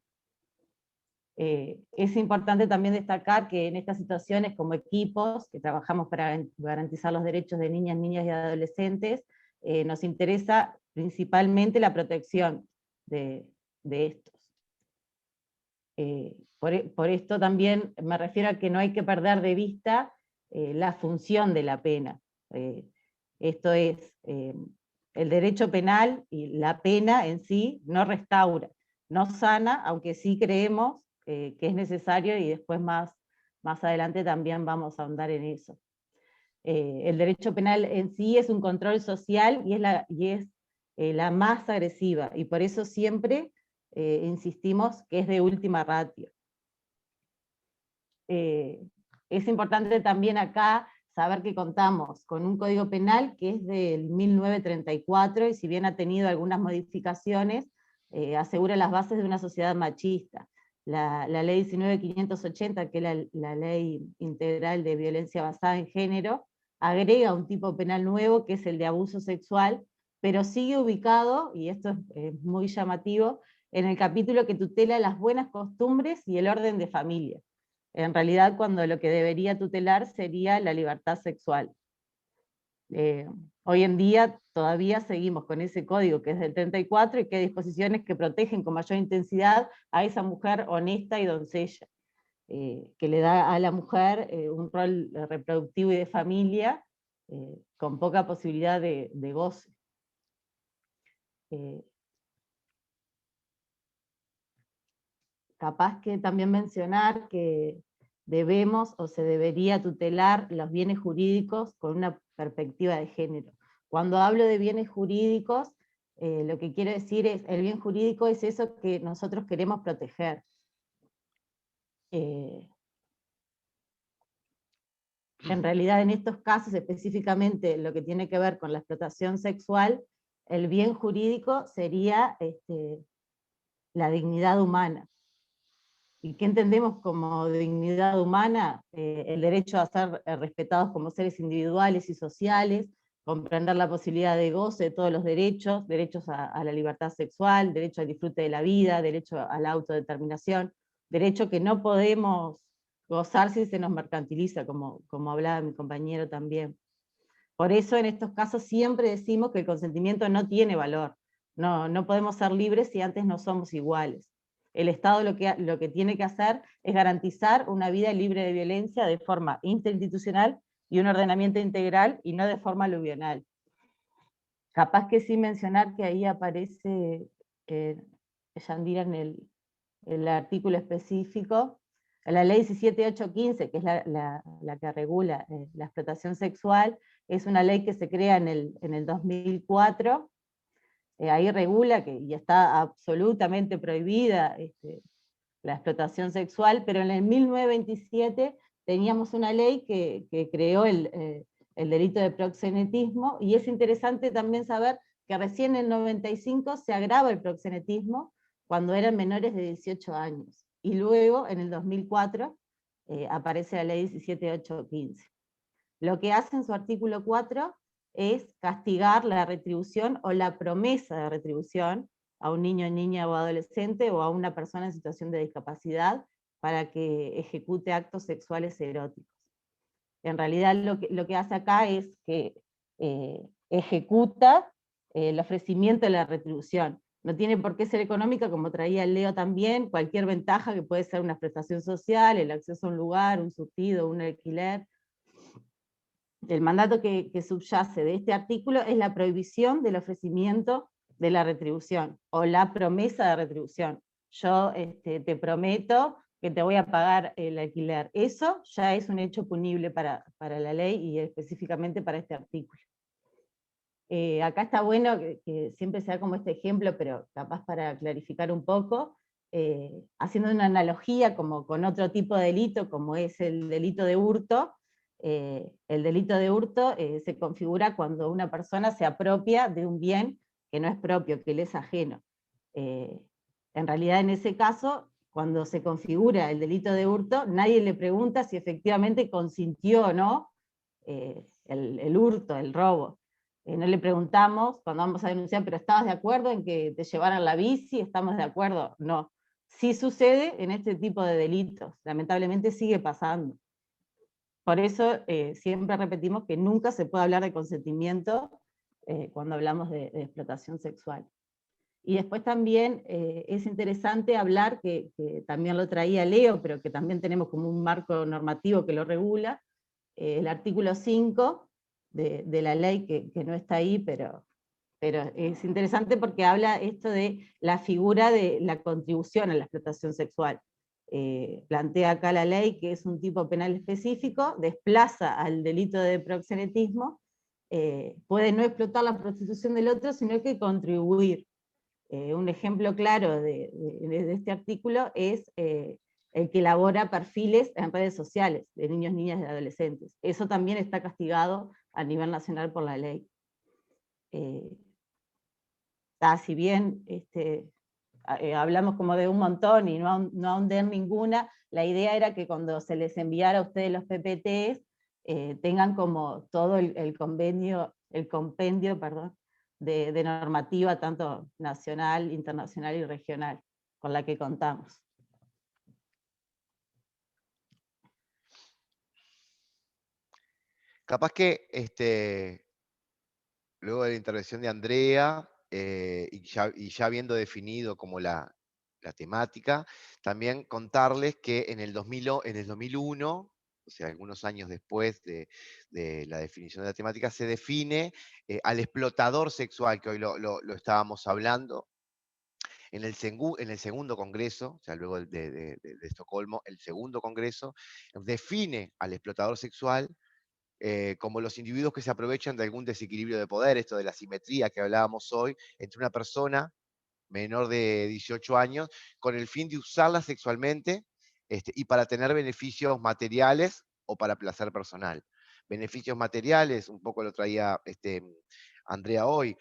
Es importante también destacar que en estas situaciones, como equipos que trabajamos para garantizar los derechos de niñas, niñas y adolescentes, nos interesa principalmente la protección de estos. Por esto también me refiero a que no hay que perder de vista la función de la pena. Esto es, el derecho penal y la pena en sí no restaura, no sana, aunque sí creemos que es necesario, y después más adelante también vamos a ahondar en eso. El derecho penal en sí es un control social y es la más agresiva, y por eso siempre insistimos que es de última ratio. Es importante también acá saber que contamos con un código penal que es del 1934, y si bien ha tenido algunas modificaciones, asegura las bases de una sociedad machista. La ley 19.580, que es la ley integral de violencia basada en género, agrega un tipo penal nuevo que es el de abuso sexual, pero sigue ubicado, y esto es muy llamativo, en el capítulo que tutela las buenas costumbres y el orden de familia. En realidad, cuando lo que debería tutelar sería la libertad sexual. Hoy en día todavía seguimos con ese código que es del 34 y que hay disposiciones que protegen con mayor intensidad a esa mujer honesta y doncella, que le da a la mujer un rol reproductivo y de familia con poca posibilidad de goce. Capaz que también mencionar que debemos o se debería tutelar los bienes jurídicos con una perspectiva de género. Cuando hablo de bienes jurídicos, lo que quiero decir es, el bien jurídico es eso que nosotros queremos proteger. En realidad, en estos casos, específicamente lo que tiene que ver con la explotación sexual, el bien jurídico sería la dignidad humana. ¿Y qué entendemos como dignidad humana? El derecho a ser respetados como seres individuales y sociales, comprender la posibilidad de goce de todos los derechos, derechos a la libertad sexual, derecho al disfrute de la vida, derecho a la autodeterminación, derecho que no podemos gozar si se nos mercantiliza, como hablaba mi compañero también. Por eso en estos casos siempre decimos que el consentimiento no tiene valor, no podemos ser libres si antes no somos iguales. El Estado lo que tiene que hacer es garantizar una vida libre de violencia de forma interinstitucional y un ordenamiento integral, y no de forma aluvional. Capaz que sí mencionar que ahí aparece, Yandira, en el artículo específico, la ley 17815, que es la que regula la explotación sexual, es una ley que se crea en el 2004, ahí regula y está absolutamente prohibida la explotación sexual, pero en el 1927 teníamos una ley que creó el delito de proxenetismo, y es interesante también saber que recién en el 95 se agrava el proxenetismo cuando eran menores de 18 años, y luego en el 2004 aparece la ley 17815. Lo que hace en su artículo 4 es castigar la retribución o la promesa de retribución a un niño, niña o adolescente, o a una persona en situación de discapacidad, para que ejecute actos sexuales eróticos. En realidad lo que hace acá es que ejecuta el ofrecimiento de la retribución. No tiene por qué ser económica, como traía el Leo también, cualquier ventaja que puede ser una prestación social, el acceso a un lugar, un surtido, un alquiler. El mandato que subyace de este artículo es la prohibición del ofrecimiento de la retribución, o la promesa de retribución. Yo te prometo que te voy a pagar el alquiler. Eso ya es un hecho punible para la ley, y específicamente para este artículo. Acá está bueno que siempre se da como este ejemplo, pero capaz para clarificar un poco, haciendo una analogía como con otro tipo de delito, como es el delito de hurto. El delito de hurto se configura cuando una persona se apropia de un bien que no es propio, que le es ajeno. En realidad, en ese caso, cuando se configura el delito de hurto, nadie le pregunta si efectivamente consintió o no el hurto, el robo. No le preguntamos cuando vamos a denunciar, pero ¿estabas de acuerdo en que te llevaran la bici? ¿Estamos de acuerdo? No. Sí sucede en este tipo de delitos, lamentablemente sigue pasando. Por eso siempre repetimos que nunca se puede hablar de consentimiento cuando hablamos de explotación sexual. Y después también es interesante hablar, que también lo traía Leo, pero que también tenemos como un marco normativo que lo regula, el artículo 5 de la ley, que no está ahí, pero es interesante porque habla esto de la figura de la contribución a la explotación sexual. Plantea acá la ley que es un tipo penal específico, desplaza al delito de proxenetismo, puede no explotar la prostitución del otro, sino que contribuir. Un ejemplo claro de este artículo es el que elabora perfiles en redes sociales de niños, niñas y adolescentes. Eso también está castigado a nivel nacional por la ley. Si bien hablamos como de un montón y no ahondé en ninguna. La idea era que cuando se les enviara a ustedes los PPTs, tengan como todo el compendio de normativa, tanto nacional, internacional y regional, con la que contamos. Capaz que luego de la intervención de Andrea, y ya habiendo definido como la temática, también contarles que en el 2001, o sea, algunos años después de la definición de la temática, se define al explotador sexual, que hoy lo estábamos hablando, en el segundo congreso, o sea, luego de Estocolmo, el segundo congreso, define al explotador sexual como los individuos que se aprovechan de algún desequilibrio de poder, esto de la simetría que hablábamos hoy, entre una persona menor de 18 años, con el fin de usarla sexualmente y para tener beneficios materiales o para placer personal. Beneficios materiales, un poco lo traía Andrea hoy,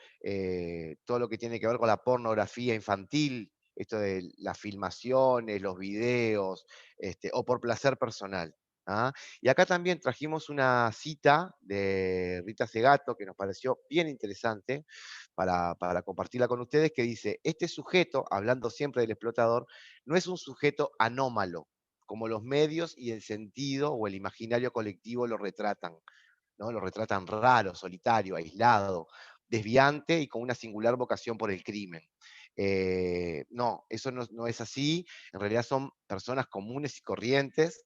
todo lo que tiene que ver con la pornografía infantil, esto de las filmaciones, los videos, o por placer personal. ¿Ah? Y acá también trajimos una cita de Rita Segato que nos pareció bien interesante para compartirla con ustedes, que dice, este sujeto, hablando siempre del explotador, no es un sujeto anómalo, como los medios y el sentido o el imaginario colectivo lo retratan, ¿no? Lo retratan raro, solitario, aislado, desviante y con una singular vocación por el crimen. No, eso no es así, en realidad son personas comunes y corrientes,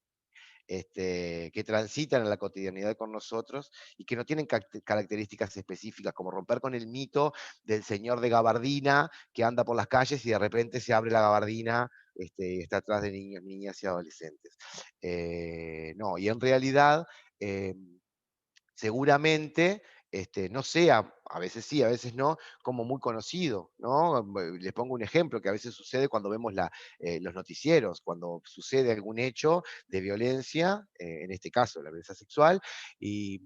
que transitan en la cotidianidad con nosotros y que no tienen características específicas, como romper con el mito del señor de gabardina que anda por las calles y de repente se abre la gabardina y está atrás de niños, niñas y adolescentes. No, y en realidad, seguramente no sea, a veces sí, a veces no, como muy conocido, ¿no? Les pongo un ejemplo que a veces sucede cuando vemos los noticieros, cuando sucede algún hecho de violencia, en este caso la violencia sexual, y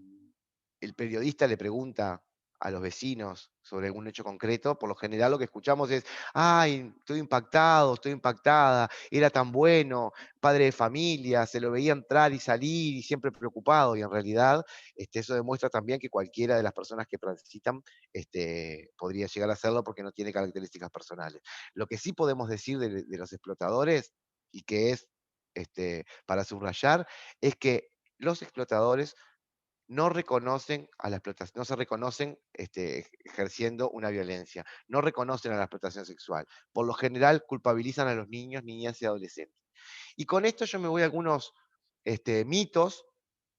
el periodista le pregunta a los vecinos sobre algún hecho concreto, por lo general lo que escuchamos es, ay, estoy impactado, estoy impactada, era tan bueno, padre de familia, se lo veía entrar y salir y siempre preocupado, y en realidad eso demuestra también que cualquiera de las personas que transitan podría llegar a hacerlo porque no tiene características personales. Lo que sí podemos decir de los explotadores, y que es para subrayar, es que los explotadores no reconocen a la explotación, no se reconocen ejerciendo una violencia, no reconocen a la explotación sexual. Por lo general culpabilizan a los niños, niñas y adolescentes. Y con esto yo me voy a algunos mitos,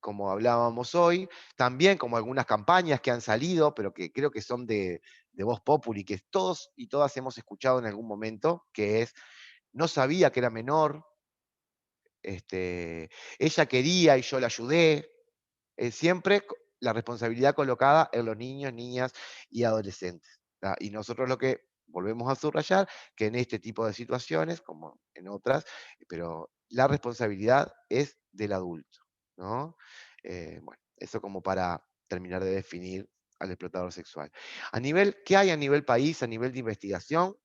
como hablábamos hoy, también como algunas campañas que han salido, pero que creo que son de Voz Populi, que todos y todas hemos escuchado en algún momento, que es, no sabía que era menor, ella quería y yo la ayudé, siempre la responsabilidad colocada en los niños, niñas y adolescentes. ¿Tá? Y nosotros lo que volvemos a subrayar, que en este tipo de situaciones, como en otras, pero la responsabilidad es del adulto, ¿no? Bueno, eso como para terminar de definir al explotador sexual. ¿Qué hay a nivel país, a nivel de investigación?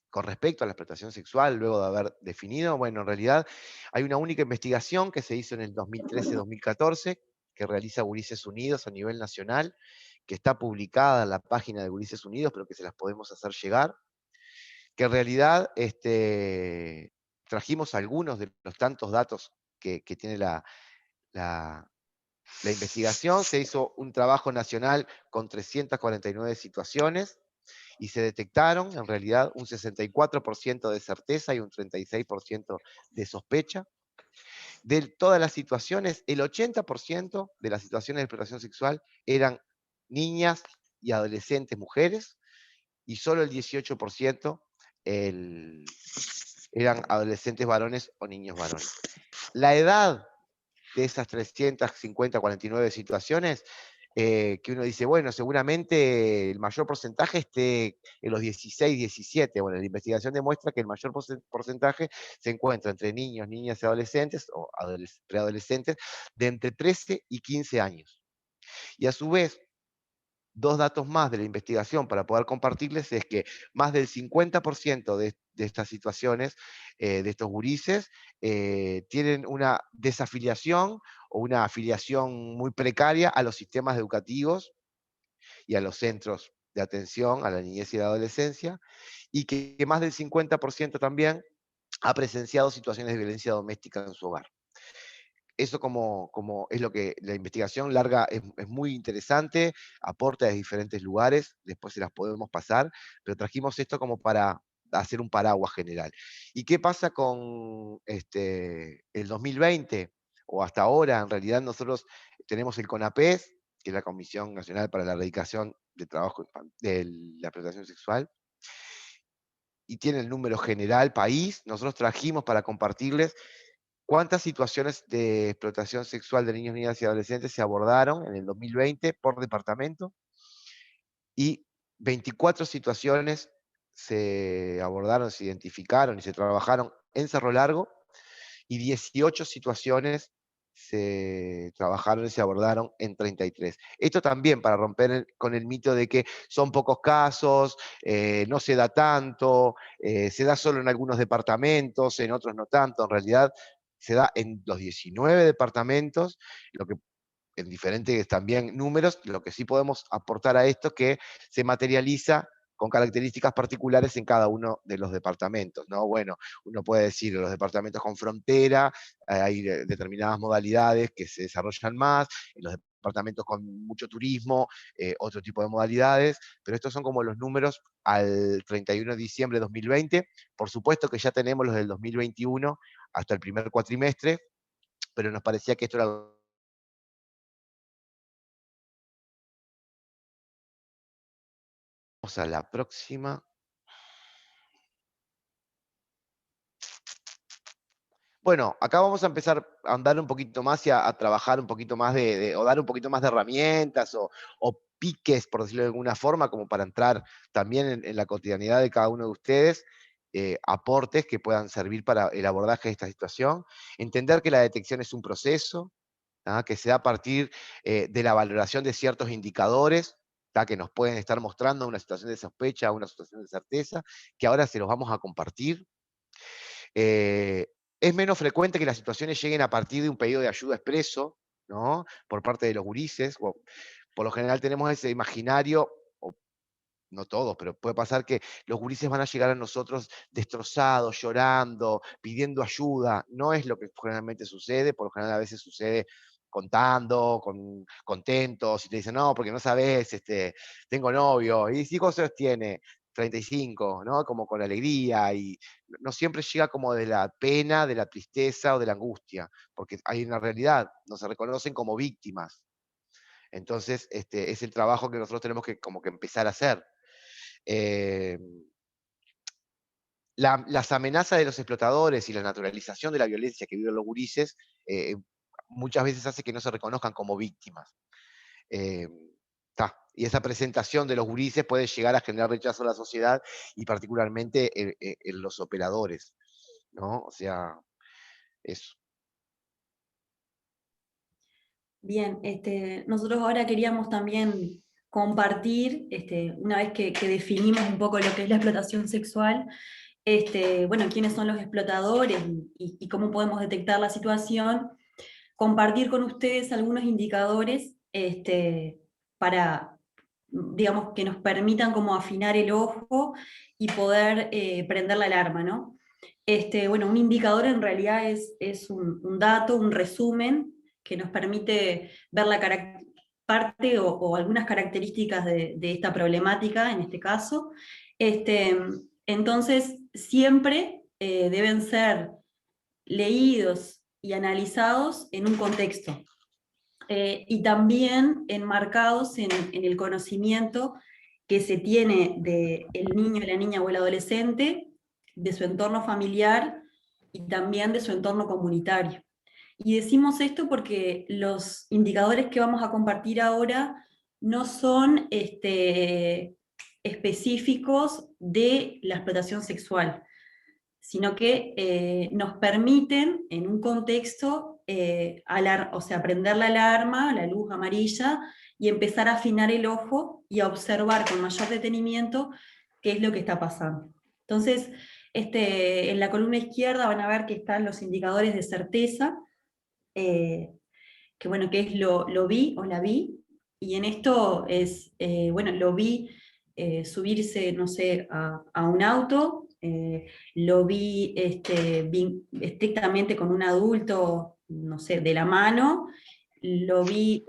Con respecto a la explotación sexual, luego de haber definido, bueno, en realidad hay una única investigación que se hizo en el 2013-2014, que realiza Ulises Unidos a nivel nacional, que está publicada en la página de Ulises Unidos, pero que se las podemos hacer llegar, que en realidad trajimos algunos de los tantos datos que tiene la investigación. Se hizo un trabajo nacional con 349 situaciones, y se detectaron en realidad un 64% de certeza y un 36% de sospecha. De todas las situaciones, el 80% de las situaciones de explotación sexual eran niñas y adolescentes mujeres, y solo el 18% eran adolescentes varones o niños varones. La edad de esas 350, 49 situaciones, que uno dice, bueno, seguramente el mayor porcentaje esté en los 16, 17. Bueno, la investigación demuestra que el mayor porcentaje se encuentra entre niños, niñas y adolescentes, o preadolescentes, de entre 13 y 15 años. Y a su vez, dos datos más de la investigación para poder compartirles es que más del 50% de estas situaciones, de estos gurises, tienen una desafiliación o una afiliación muy precaria a los sistemas educativos y a los centros de atención a la niñez y la adolescencia, y que más del 50% también ha presenciado situaciones de violencia doméstica en su hogar. Eso como es lo que la investigación larga es muy interesante, aporta de diferentes lugares, después se las podemos pasar, pero trajimos esto como para hacer un paraguas general. ¿Y qué pasa con el 2020? O hasta ahora, en realidad nosotros tenemos el CONAPES, que es la Comisión Nacional para la Erradicación del Trabajo de la Explotación Sexual, y tiene el número general país. Nosotros trajimos para compartirles cuántas situaciones de explotación sexual de niños, niñas y adolescentes se abordaron en el 2020 por departamento, y 24 situaciones se abordaron, se identificaron y se trabajaron en Cerro Largo, y 18 situaciones se trabajaron y se abordaron en 33. Esto también para romper con el mito de que son pocos casos, no se da tanto, se da solo en algunos departamentos, en otros no tanto. En realidad se da en los 19 departamentos, lo que en diferentes también números. Lo que sí podemos aportar a esto es que se materializa con características particulares en cada uno de los departamentos, ¿no? Bueno, uno puede decir, en los departamentos con frontera, hay determinadas modalidades que se desarrollan más, en los departamentos con mucho turismo, otro tipo de modalidades, pero estos son como los números al 31 de diciembre de 2020. Por supuesto que ya tenemos los del 2021 hasta el primer cuatrimestre, pero nos parecía que esto era... Vamos a la próxima. Bueno, acá vamos a empezar a andar un poquito más y a trabajar un poquito más o dar un poquito más de herramientas o piques, por decirlo de alguna forma, como para entrar también en la cotidianidad de cada uno de ustedes, aportes que puedan servir para el abordaje de esta situación. Entender que la detección es un proceso, ¿ah? Que se da a partir de la valoración de ciertos indicadores, ¿tá? Que nos pueden estar mostrando una situación de sospecha, una situación de certeza, que ahora se los vamos a compartir. Es menos frecuente que las situaciones lleguen a partir de un pedido de ayuda expreso, ¿no? Por parte de los gurises. Por lo general tenemos ese imaginario, o no todos, pero puede pasar que los gurises van a llegar a nosotros destrozados, llorando, pidiendo ayuda. No es lo que generalmente sucede. Por lo general a veces sucede contando, contentos, y te dicen, no, porque no sabes, tengo novio. Y si cosas tiene 35, ¿no? Como con alegría, y no siempre llega como de la pena, de la tristeza o de la angustia, porque hay una realidad, no se reconocen como víctimas. Entonces, es el trabajo que nosotros tenemos que como que empezar a hacer. Las amenazas de los explotadores y la naturalización de la violencia que viven los gurises muchas veces hace que no se reconozcan como víctimas. Y esa presentación de los gurises puede llegar a generar rechazo a la sociedad y particularmente en los operadores, ¿no? O sea, eso. Bien, nosotros ahora queríamos también compartir, una vez que definimos un poco lo que es la explotación sexual, bueno, quiénes son los explotadores y cómo podemos detectar la situación, compartir con ustedes algunos indicadores para, digamos, que nos permitan como afinar el ojo y poder prender la alarma, ¿no? Bueno, un indicador en realidad es un dato, un resumen que nos permite ver la parte o algunas características de esta problemática, en este caso. Entonces, siempre deben ser leídos y analizados en un contexto. Y también enmarcados en el conocimiento que se tiene del niño, la niña o el adolescente, de su entorno familiar y también de su entorno comunitario. Y decimos esto porque los indicadores que vamos a compartir ahora no son específicos de la explotación sexual, sino que nos permiten en un contexto, prender la alarma, la luz amarilla, y empezar a afinar el ojo y a observar con mayor detenimiento qué es lo que está pasando. Entonces, en la columna izquierda van a ver que están los indicadores de certeza, que bueno, que es lo vi o la vi, y en esto es, bueno, lo vi subirse, no sé, a un auto, lo vi estrictamente con un adulto, no sé, de la mano, lo vi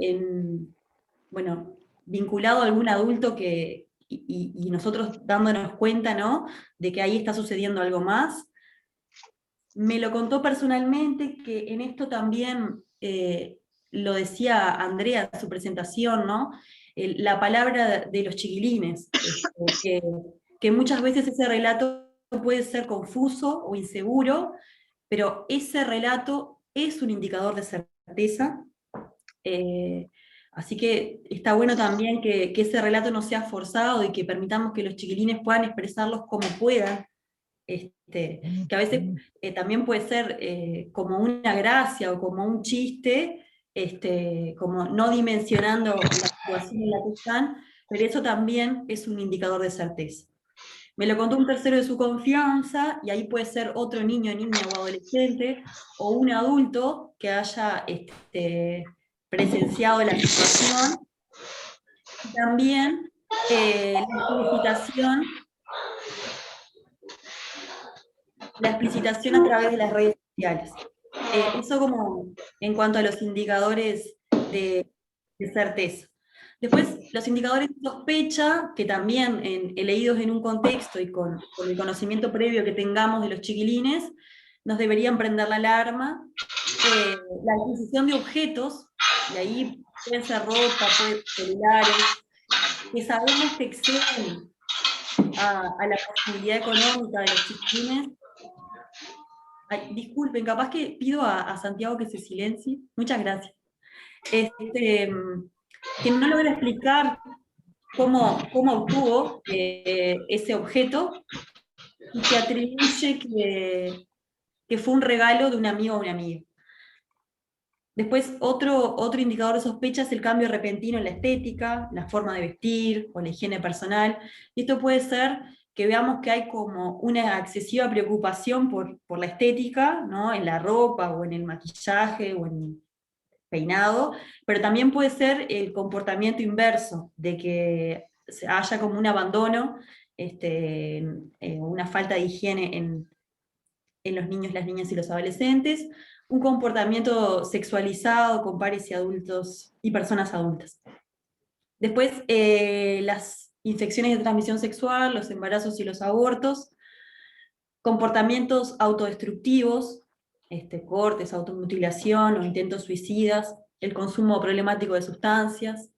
bueno, vinculado a algún adulto y nosotros dándonos cuenta, ¿no?, de que ahí está sucediendo algo más. Me lo contó personalmente, que en esto también lo decía Andrea en su presentación, ¿no? La palabra de los chiquilines, que muchas veces ese relato puede ser confuso o inseguro, pero ese relato es un indicador de certeza. Así que está bueno también que ese relato no sea forzado y que permitamos que los chiquilines puedan expresarlos como puedan, que a veces también puede ser como una gracia o como un chiste, como no dimensionando la situación en la que están, pero eso también es un indicador de certeza. Me lo contó un tercero de su confianza, y ahí puede ser otro niño, niña o adolescente, o un adulto que haya presenciado la situación. Y también la explicitación a través de las redes sociales. Eso como en cuanto a los indicadores de certeza. Después, los indicadores de sospecha, que también leídos en un contexto y con el conocimiento previo que tengamos de los chiquilines, nos deberían prender la alarma. La adquisición de objetos, y ahí pueden ser ropa, pueden ser celulares, que sabemos que exceden a la posibilidad económica de los chiquilines. Ay, disculpen, capaz que pido a Santiago que se silencie. Muchas gracias. Que no logra explicar cómo obtuvo ese objeto, y que atribuye que fue un regalo de un amigo o una amiga. Después, otro indicador de sospecha es el cambio repentino en la estética, la forma de vestir o la higiene personal. Y esto puede ser que veamos que hay como una excesiva preocupación por la estética, ¿no?, en la ropa o en el maquillaje o en el peinado, pero también puede ser el comportamiento inverso, de que haya como un abandono, una falta de higiene en los niños, las niñas y los adolescentes, un comportamiento sexualizado con pares y adultos y personas adultas. Después, las infecciones de transmisión sexual, los embarazos y los abortos, comportamientos autodestructivos, cortes, automutilación o intentos suicidas, el consumo problemático de sustancias,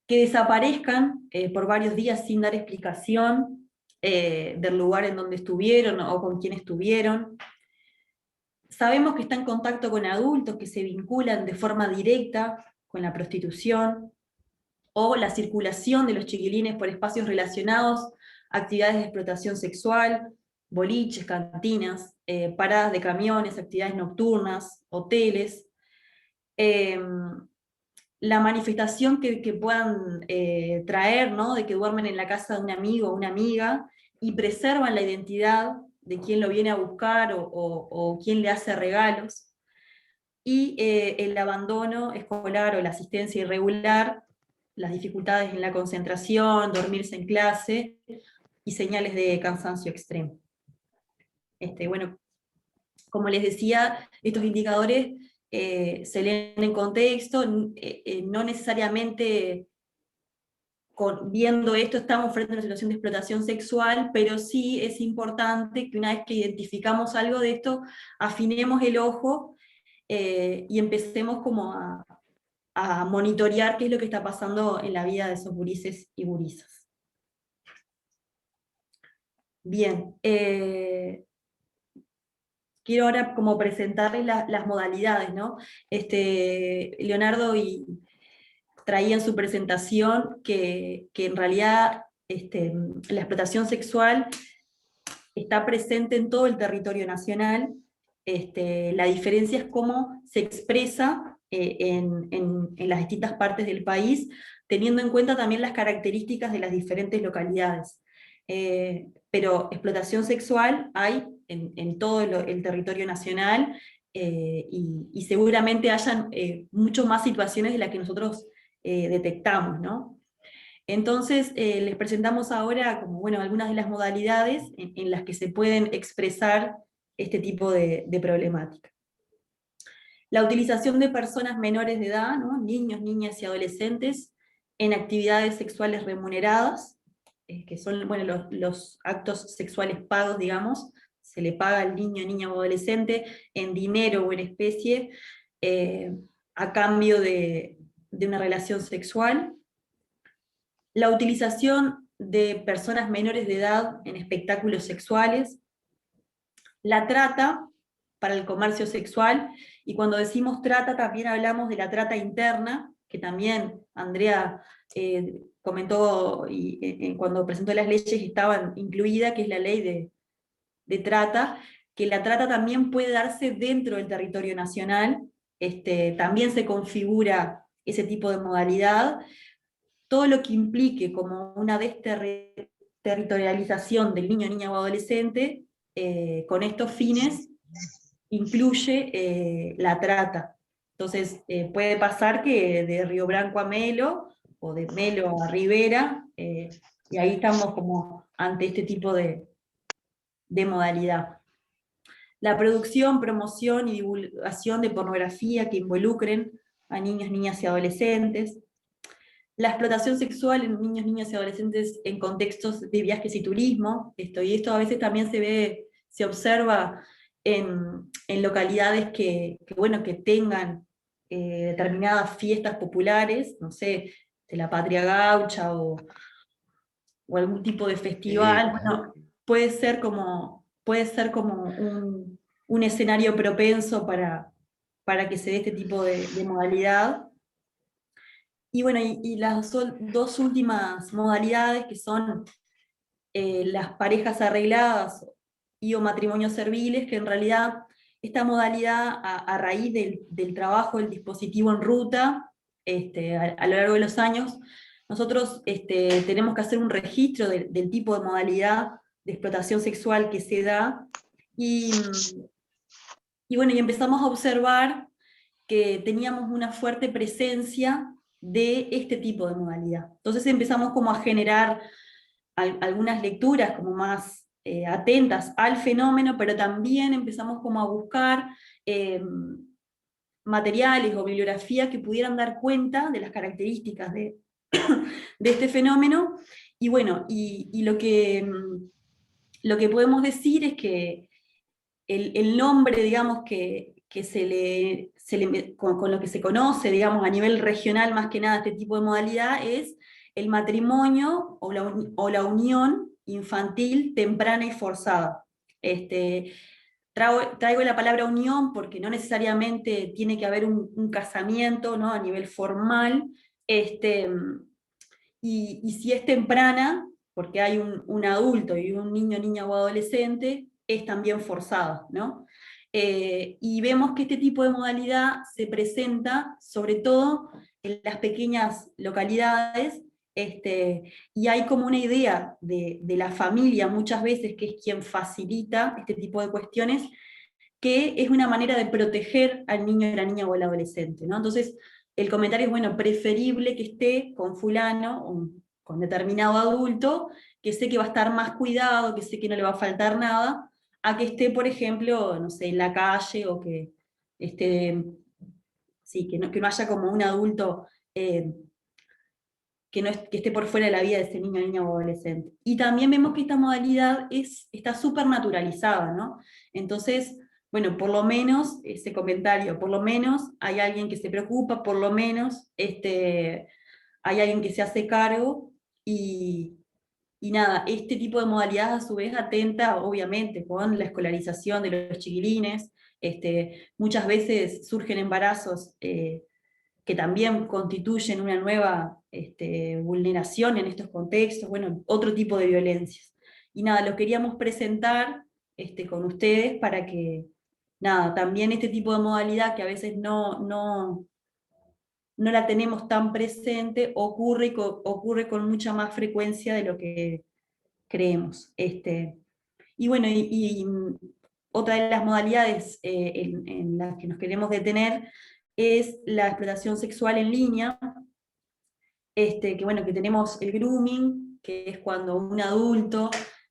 que desaparezcan por varios días sin dar explicación del lugar en donde estuvieron o con quién estuvieron. Sabemos que está en contacto con adultos que se vinculan de forma directa con la prostitución, o la circulación de los chiquilines por espacios relacionados a actividades de explotación sexual, boliches, cantinas, paradas de camiones, actividades nocturnas, hoteles. La manifestación que puedan traer, ¿no?, de que duermen en la casa de un amigo o una amiga y preservan la identidad de quien lo viene a buscar o quien le hace regalos. Y el abandono escolar o la asistencia irregular, las dificultades en la concentración, dormirse en clase y señales de cansancio extremo. Bueno, como les decía, estos indicadores se leen en contexto, no necesariamente viendo esto estamos frente a una situación de explotación sexual, pero sí es importante que una vez que identificamos algo de esto, afinemos el ojo y empecemos como a monitorear qué es lo que está pasando en la vida de esos gurises y gurisas. Bien, quiero ahora como presentarles las modalidades, ¿no? Leonardo traía en su presentación que en realidad la explotación sexual está presente en todo el territorio nacional. La diferencia es cómo se expresa en las distintas partes del país, teniendo en cuenta también las características de las diferentes localidades. Pero explotación sexual hay en todo el territorio nacional, y seguramente hayan mucho más situaciones de las que nosotros detectamos, ¿no? Entonces, les presentamos ahora como, bueno, algunas de las modalidades en las que se pueden expresar este tipo de problemática. La utilización de personas menores de edad, ¿no? Niños, niñas y adolescentes, en actividades sexuales remuneradas, que son, bueno, los actos sexuales pagos, digamos, se le paga al niño, niña o adolescente en dinero o en especie, a cambio de una relación sexual. La utilización de personas menores de edad en espectáculos sexuales. La trata para el comercio sexual, y cuando decimos trata también hablamos de la trata interna, que también Andrea comentó cuando presentó las leyes estaban incluidas, que es la ley de trata, que la trata también puede darse dentro del territorio nacional, también se configura ese tipo de modalidad. Todo lo que implique como una desterritorialización del niño, niña o adolescente, con estos fines, incluye la trata. Entonces, puede pasar que de Río Branco a Melo, o de Melo a Rivera, y ahí estamos como ante este tipo de modalidad. La producción, promoción y divulgación de pornografía que involucren a niños, niñas y adolescentes. La explotación sexual en niños, niñas y adolescentes en contextos de viajes y turismo, y esto a veces también se observa en localidades bueno, que tengan determinadas fiestas populares, no sé, de la Patria Gaucha o algún tipo de festival. Bueno, puede ser como un escenario propenso para que se dé este tipo de modalidad. Y bueno, y las dos últimas modalidades, que son las parejas arregladas y o matrimonios serviles, que en realidad esta modalidad, a raíz del trabajo del dispositivo en ruta, a lo largo de los años, nosotros tenemos que hacer un registro del tipo de modalidad de explotación sexual que se da, y bueno, y empezamos a observar que teníamos una fuerte presencia de este tipo de modalidad. Entonces empezamos como a generar algunas lecturas como más atentas al fenómeno, pero también empezamos como a buscar materiales o bibliografía que pudieran dar cuenta de las características de este fenómeno. Y bueno, y lo que podemos decir es que el nombre, digamos, que con lo que se conoce, digamos, a nivel regional más que nada este tipo de modalidad, es el matrimonio o la unión infantil temprana y forzada. Traigo la palabra unión porque no necesariamente tiene que haber un casamiento, ¿no?, a nivel formal, y si es temprana, porque hay un adulto y un niño, niña o adolescente, es también forzada, ¿no? Y vemos que este tipo de modalidad se presenta sobre todo en las pequeñas localidades, y hay como una idea de la familia muchas veces, que es quien facilita este tipo de cuestiones, que es una manera de proteger al niño, a la niña o al adolescente, ¿no? Entonces, el comentario es, bueno, preferible que esté con fulano, o con determinado adulto, que sé que va a estar más cuidado, que sé que no le va a faltar nada, a que esté, por ejemplo, no sé, en la calle, o que esté, sí, que no haya como un adulto que esté por fuera de la vida de ese niño, niña o adolescente. Y también vemos que esta modalidad está súper naturalizada, ¿no? Entonces, bueno, por lo menos ese comentario, por lo menos hay alguien que se preocupa, por lo menos hay alguien que se hace cargo, y nada, este tipo de modalidad a su vez atenta, obviamente, con la escolarización de los chiquilines. Muchas veces surgen embarazos que también constituyen una nueva vulneración en estos contextos, bueno, otro tipo de violencias. Y nada, lo queríamos presentar con ustedes para que, nada, también este tipo de modalidad que a veces no no la tenemos tan presente, ocurre con mucha más frecuencia de lo que creemos. Y bueno, otra de las modalidades en las que nos queremos detener es la explotación sexual en línea, que bueno, que tenemos el grooming, que es cuando un adulto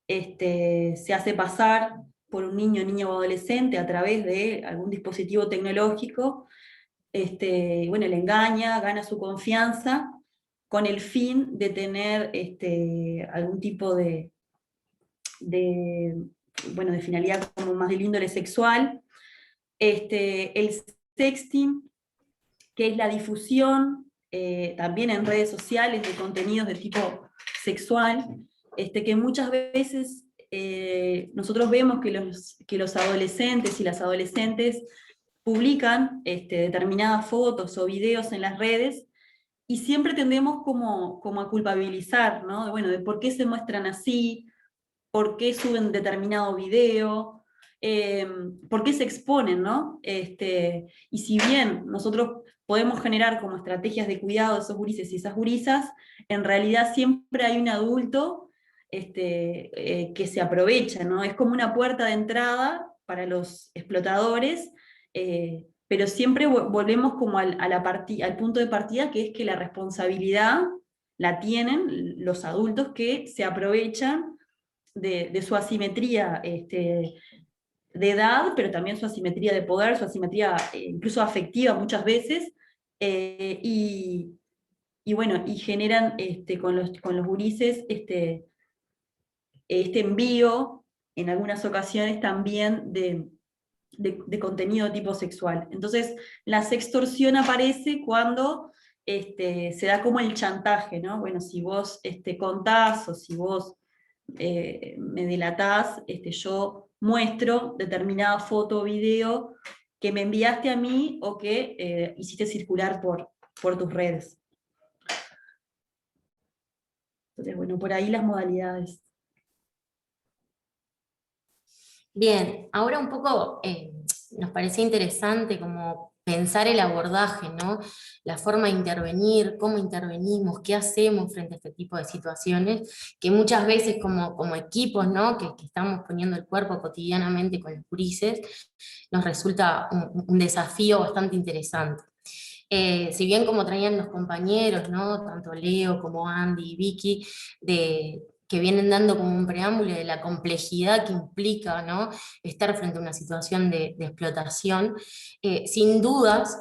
se hace pasar por un niño, niña o adolescente a través de algún dispositivo tecnológico, bueno, le engaña, gana su confianza, con el fin de tener algún tipo de finalidad como más del índole sexual. El sexting, que es la difusión también en redes sociales de contenidos de tipo sexual, que muchas veces nosotros vemos que los adolescentes y las adolescentes publican determinadas fotos o videos en las redes, y siempre tendemos como a culpabilizar, ¿no? Bueno, de por qué se muestran así, por qué suben determinado video, por qué se exponen, ¿no? Y si bien nosotros podemos generar como estrategias de cuidado de esos gurises y esas gurisas, en realidad siempre hay un adulto que se aprovecha, ¿no? Es como una puerta de entrada para los explotadores, pero siempre volvemos como al punto de partida, que es que la responsabilidad la tienen los adultos que se aprovechan de su asimetría de edad, pero también su asimetría de poder, su asimetría incluso afectiva muchas veces, y bueno, y generan con los gurises este envío, en algunas ocasiones también de contenido tipo sexual. Entonces, la sextorsión aparece cuando se da como el chantaje, ¿no? Bueno, si vos contás o si vos me delatás, yo muestro determinada foto o video que me enviaste a mí o que hiciste circular por tus redes. Entonces, bueno, por ahí las modalidades. Bien, ahora un poco nos parecía interesante como pensar el abordaje, ¿no? La forma de intervenir, cómo intervenimos, qué hacemos frente a este tipo de situaciones, que muchas veces como equipos, ¿no? que estamos poniendo el cuerpo cotidianamente con los gurises, nos resulta un desafío bastante interesante. Si bien como traían los compañeros, ¿no? Tanto Leo como Andy y Vicky, que vienen dando como un preámbulo de la complejidad que implica, ¿no? Estar frente a una situación de explotación, sin dudas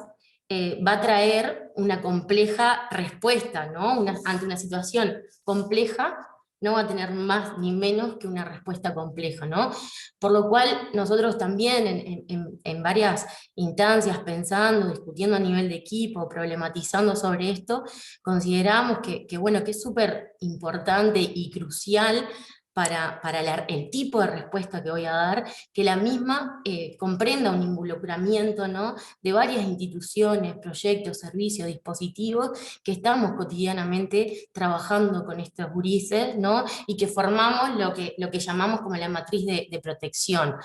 va a traer una compleja respuesta, ¿no? Ante una situación compleja no va a tener más ni menos que una respuesta compleja, ¿no? Por lo cual nosotros también en varias instancias, pensando, discutiendo a nivel de equipo, problematizando sobre esto, consideramos bueno, que es súper importante y crucial para el tipo de respuesta que voy a dar, que la misma comprenda un involucramiento, ¿no? De varias instituciones, proyectos, servicios, dispositivos, que estamos cotidianamente trabajando con estos gurises, ¿no? Y que formamos lo que llamamos como la matriz de protección.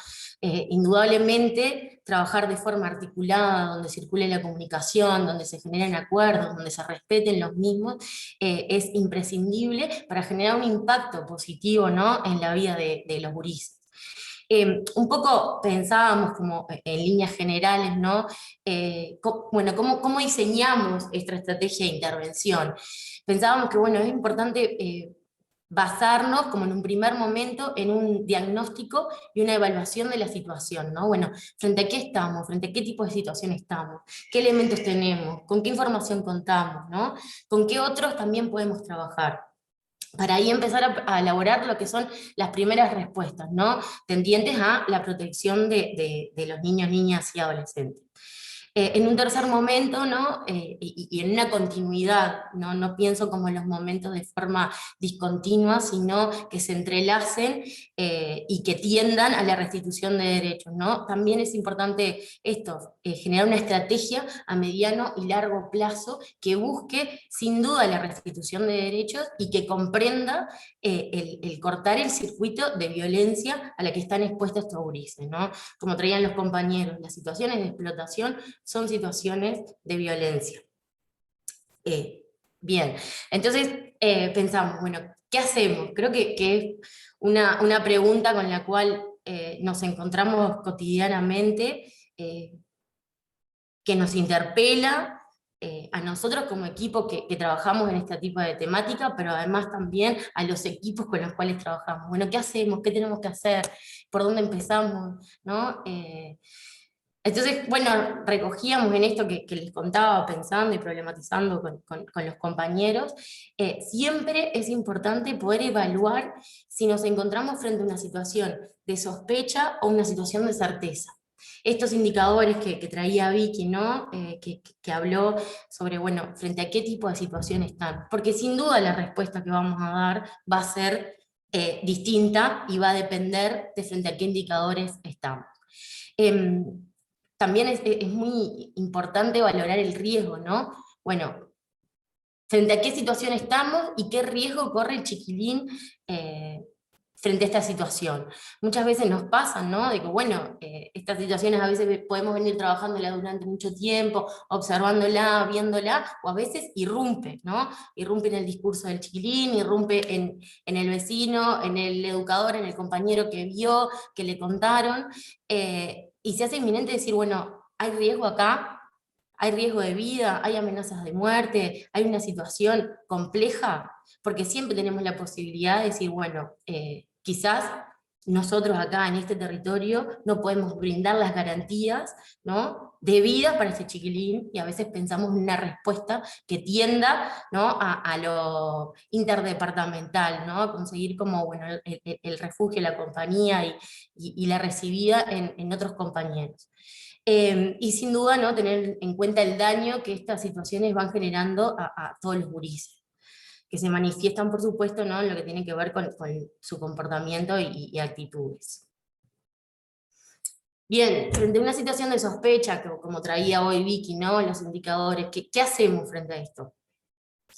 Indudablemente, trabajar de forma articulada, donde circule la comunicación, donde se generen acuerdos, donde se respeten los mismos, es imprescindible para generar un impacto positivo, ¿no? En la vida de los gurises. Un poco pensábamos como en líneas generales, ¿no? Bueno, ¿cómo diseñamos esta estrategia de intervención? Pensábamos que, bueno, es importante basarnos como en un primer momento en un diagnóstico y una evaluación de la situación, ¿no? Bueno, ¿frente a qué estamos? ¿Frente a qué tipo de situación estamos? ¿Qué elementos tenemos? ¿Con qué información contamos? ¿No? ¿Con qué otros también podemos trabajar? Para ahí empezar a elaborar lo que son las primeras respuestas, ¿no? Tendientes a la protección de los niños, niñas y adolescentes. En un tercer momento, ¿no? Y en una continuidad, no pienso como en los momentos de forma discontinua, sino que se entrelacen y que tiendan a la restitución de derechos, ¿no? También es importante esto, generar una estrategia a mediano y largo plazo que busque sin duda la restitución de derechos y que comprenda el cortar el circuito de violencia a la que están expuestos estos gurises, ¿no? Como traían los compañeros, las situaciones de explotación son situaciones de violencia. Bien, entonces pensamos, bueno, ¿qué hacemos? Creo que es una pregunta con la cual nos encontramos cotidianamente, que nos interpela a nosotros como equipo que trabajamos en este tipo de temática, pero además también a los equipos con los cuales trabajamos. Bueno, ¿qué hacemos? ¿Qué tenemos que hacer? ¿Por dónde empezamos? ¿No? Entonces, bueno, recogíamos en esto que les contaba, pensando y problematizando con los compañeros, siempre es importante poder evaluar si nos encontramos frente a una situación de sospecha o una situación de certeza. Estos indicadores que traía Vicky, ¿no? Que habló sobre, bueno, frente a qué tipo de situación están, porque sin duda la respuesta que vamos a dar va a ser distinta y va a depender de frente a qué indicadores estamos. También es muy importante valorar el riesgo, ¿no? Bueno, frente a qué situación estamos y qué riesgo corre el chiquilín frente a esta situación. Muchas veces nos pasa, ¿no? De que, bueno, estas situaciones a veces podemos venir trabajándola durante mucho tiempo, observándola, viéndola, o a veces irrumpe, ¿no? Irrumpe en el discurso del chiquilín, irrumpe en el vecino, en el educador, en el compañero que vio, que le contaron, y se hace inminente decir, bueno, hay riesgo acá, hay riesgo de vida, hay amenazas de muerte, hay una situación compleja, porque siempre tenemos la posibilidad de decir, bueno, quizás nosotros acá en este territorio no podemos brindar las garantías, ¿no?, de vida para ese chiquilín, y a veces pensamos en una respuesta que tienda, ¿no?, a lo interdepartamental, ¿no?, a conseguir como, bueno, el refugio, la compañía y la recibida en otros compañeros. Y sin duda, ¿no?, tener en cuenta el daño que estas situaciones van generando a todos los gurises, que se manifiestan, por supuesto, ¿no?, en lo que tiene que ver con su comportamiento y actitudes. Bien, frente a una situación de sospecha, como traía hoy Vicky, ¿no?, los indicadores, ¿qué hacemos frente a esto?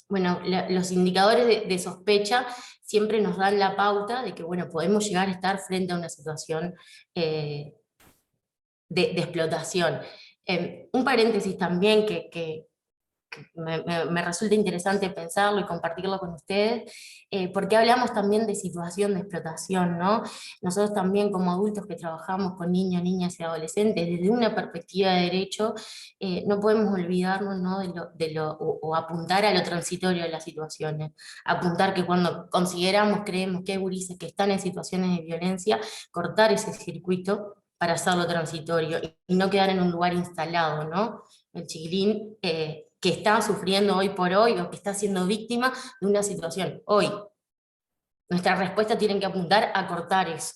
Bueno, los indicadores de sospecha siempre nos dan la pauta de que, bueno, podemos llegar a estar frente a una situación de explotación. Un paréntesis también que me resulta interesante pensarlo y compartirlo con ustedes, porque hablamos también de situación de explotación, ¿no? Nosotros también como adultos que trabajamos con niños, niñas y adolescentes, desde una perspectiva de derecho, no podemos olvidarnos, ¿no?, o apuntar a lo transitorio de las situaciones, apuntar que cuando creemos que hay gurises que están en situaciones de violencia, cortar ese circuito para hacerlo transitorio, y no quedar en un lugar instalado, ¿no? El chiquilín que está sufriendo hoy por hoy, o que está siendo víctima de una situación hoy. Nuestra respuesta tiene que apuntar a cortar eso,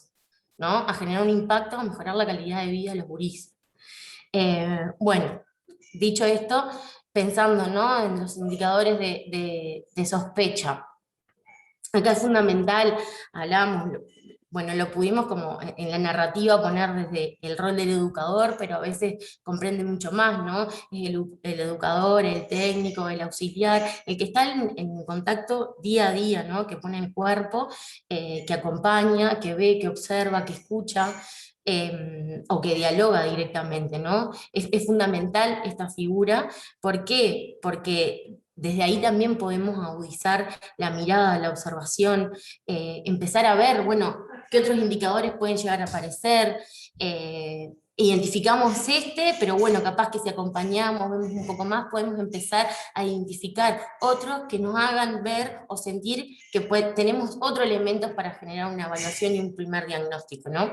¿no?, a generar un impacto, a mejorar la calidad de vida de los gurises. Bueno, dicho esto, pensando, ¿no?, en los indicadores de sospecha, acá es fundamental, hablamos, bueno, lo pudimos como en la narrativa poner desde el rol del educador, pero a veces comprende mucho más, ¿no? El educador, el técnico, el auxiliar, el que está en contacto día a día, ¿no?, que pone el cuerpo, que acompaña, que ve, que observa, que escucha, o que dialoga directamente, ¿no? Es fundamental esta figura. ¿Por qué? Porque desde ahí también podemos agudizar la mirada, la observación, empezar a ver, bueno, qué otros indicadores pueden llegar a aparecer. Identificamos pero bueno, capaz que si acompañamos, vemos un poco más, podemos empezar a identificar otros que nos hagan ver o sentir que tenemos otros elementos para generar una evaluación y un primer diagnóstico, ¿no?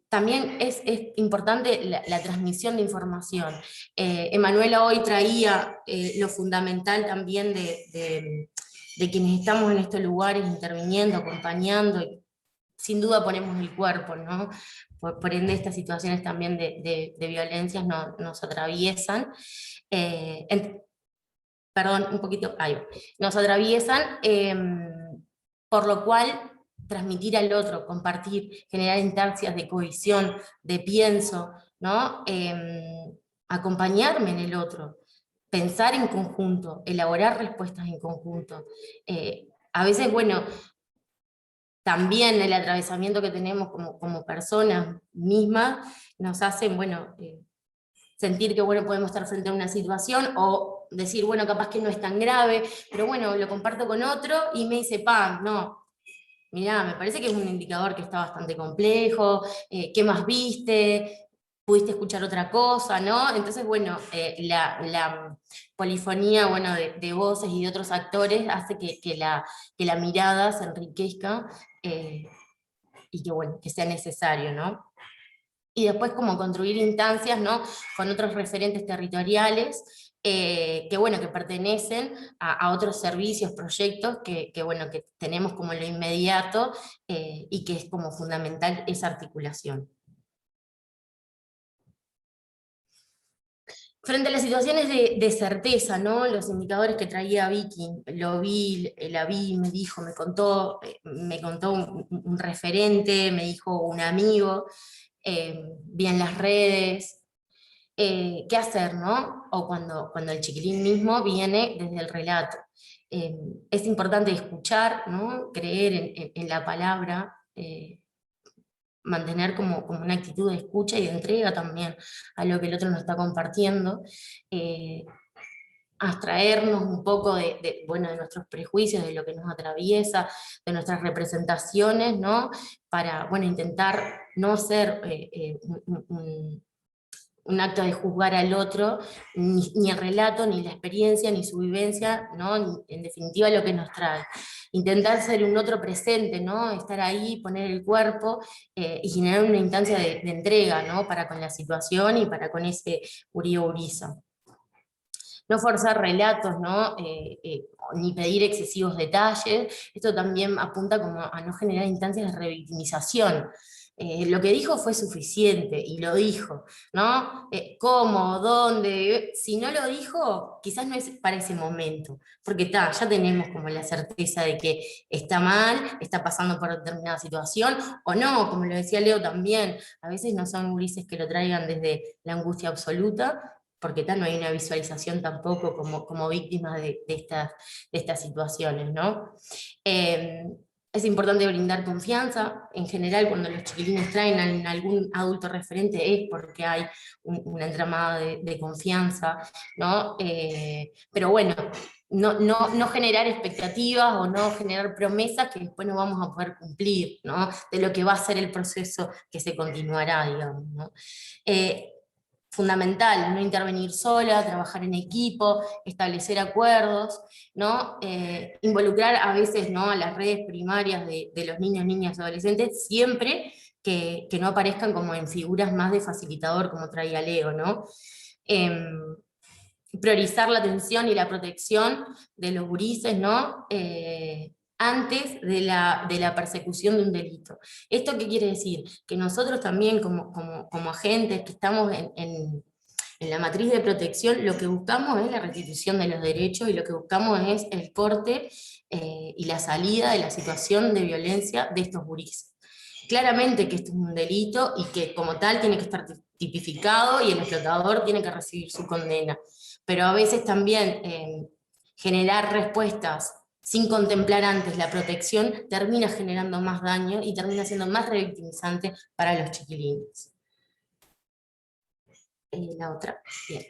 También es importante la transmisión de información. Emanuela hoy traía lo fundamental también de quienes estamos en estos lugares interviniendo, acompañando, y sin duda ponemos el cuerpo, ¿no? Por ende estas situaciones también de violencias nos atraviesan. Perdón, un poquito, ahí va. Nos atraviesan, por lo cual transmitir al otro, compartir, generar instancias de cohesión, de pienso, ¿no? Acompañarme en el otro, pensar en conjunto, elaborar respuestas en conjunto. A veces, bueno, también el atravesamiento que tenemos como personas mismas nos hacen, bueno, sentir que, bueno, podemos estar frente a una situación, o decir, bueno, capaz que no es tan grave, pero bueno, lo comparto con otro y me dice, no, mirá, me parece que es un indicador que está bastante complejo, ¿qué más viste? ¿Pudiste escuchar otra cosa? ¿No? Entonces, bueno, la polifonía, bueno, de voces y de otros actores hace que la mirada se enriquezca, y que, bueno, que sea necesario, ¿no? Y después como construir instancias, ¿no?, con otros referentes territoriales, que, bueno, que pertenecen a otros servicios, proyectos bueno, que tenemos como en lo inmediato, y que es como fundamental esa articulación. Frente a las situaciones de certeza, ¿no?, los indicadores que traía Vicky, la vi, me dijo, me contó un referente, me dijo un amigo, vi en las redes, qué hacer, ¿no? O cuando el chiquilín mismo viene desde el relato. Es importante escuchar, ¿no?, creer en la palabra, mantener como una actitud de escucha y de entrega también a lo que el otro nos está compartiendo, abstraernos un poco bueno, de nuestros prejuicios, de lo que nos atraviesa, de nuestras representaciones, ¿no?, para, bueno, intentar no ser un acto de juzgar al otro, ni el relato, ni la experiencia, ni su vivencia, ¿no?, en definitiva lo que nos trae. Intentar ser un otro presente, ¿no?, estar ahí, poner el cuerpo, y generar una instancia de entrega, ¿no?, para con la situación y para con ese Uri o Urisa. No forzar relatos, ¿no?, ni pedir excesivos detalles. Esto también apunta como a no generar instancias de revictimización. Lo que dijo fue suficiente, y lo dijo, ¿no? ¿Cómo? ¿Dónde? Si no lo dijo, quizás no es para ese momento, porque ya tenemos como la certeza de que está mal, está pasando por determinada situación, o no, como lo decía Leo también, a veces no son gurises que lo traigan desde la angustia absoluta, porque no hay una visualización tampoco como víctimas de estas situaciones, ¿no? Es importante brindar confianza. En general, cuando los chiquilines traen a algún adulto referente es porque hay una entramada de confianza, ¿no? Pero bueno, no generar expectativas o no generar promesas que después no vamos a poder cumplir, ¿no?, de lo que va a ser el proceso que se continuará, digamos, ¿no? Fundamental, no intervenir sola, trabajar en equipo, establecer acuerdos, ¿no? Involucrar a veces, ¿no?, a las redes primarias de los niños, niñas y adolescentes, siempre que no aparezcan como en figuras más de facilitador, como traía Leo, ¿no? Priorizar la atención y la protección de los gurises, ¿no?, antes de la persecución de un delito. ¿Esto qué quiere decir? Que nosotros también como agentes que estamos en la matriz de protección, lo que buscamos es la restitución de los derechos, y lo que buscamos es el corte y la salida de la situación de violencia de estos gurises. Claramente que esto es un delito y que como tal tiene que estar tipificado y el explotador tiene que recibir su condena. Pero a veces también generar respuestas sin contemplar antes la protección termina generando más daño y termina siendo más revictimizante para los chiquilines. La otra, bien.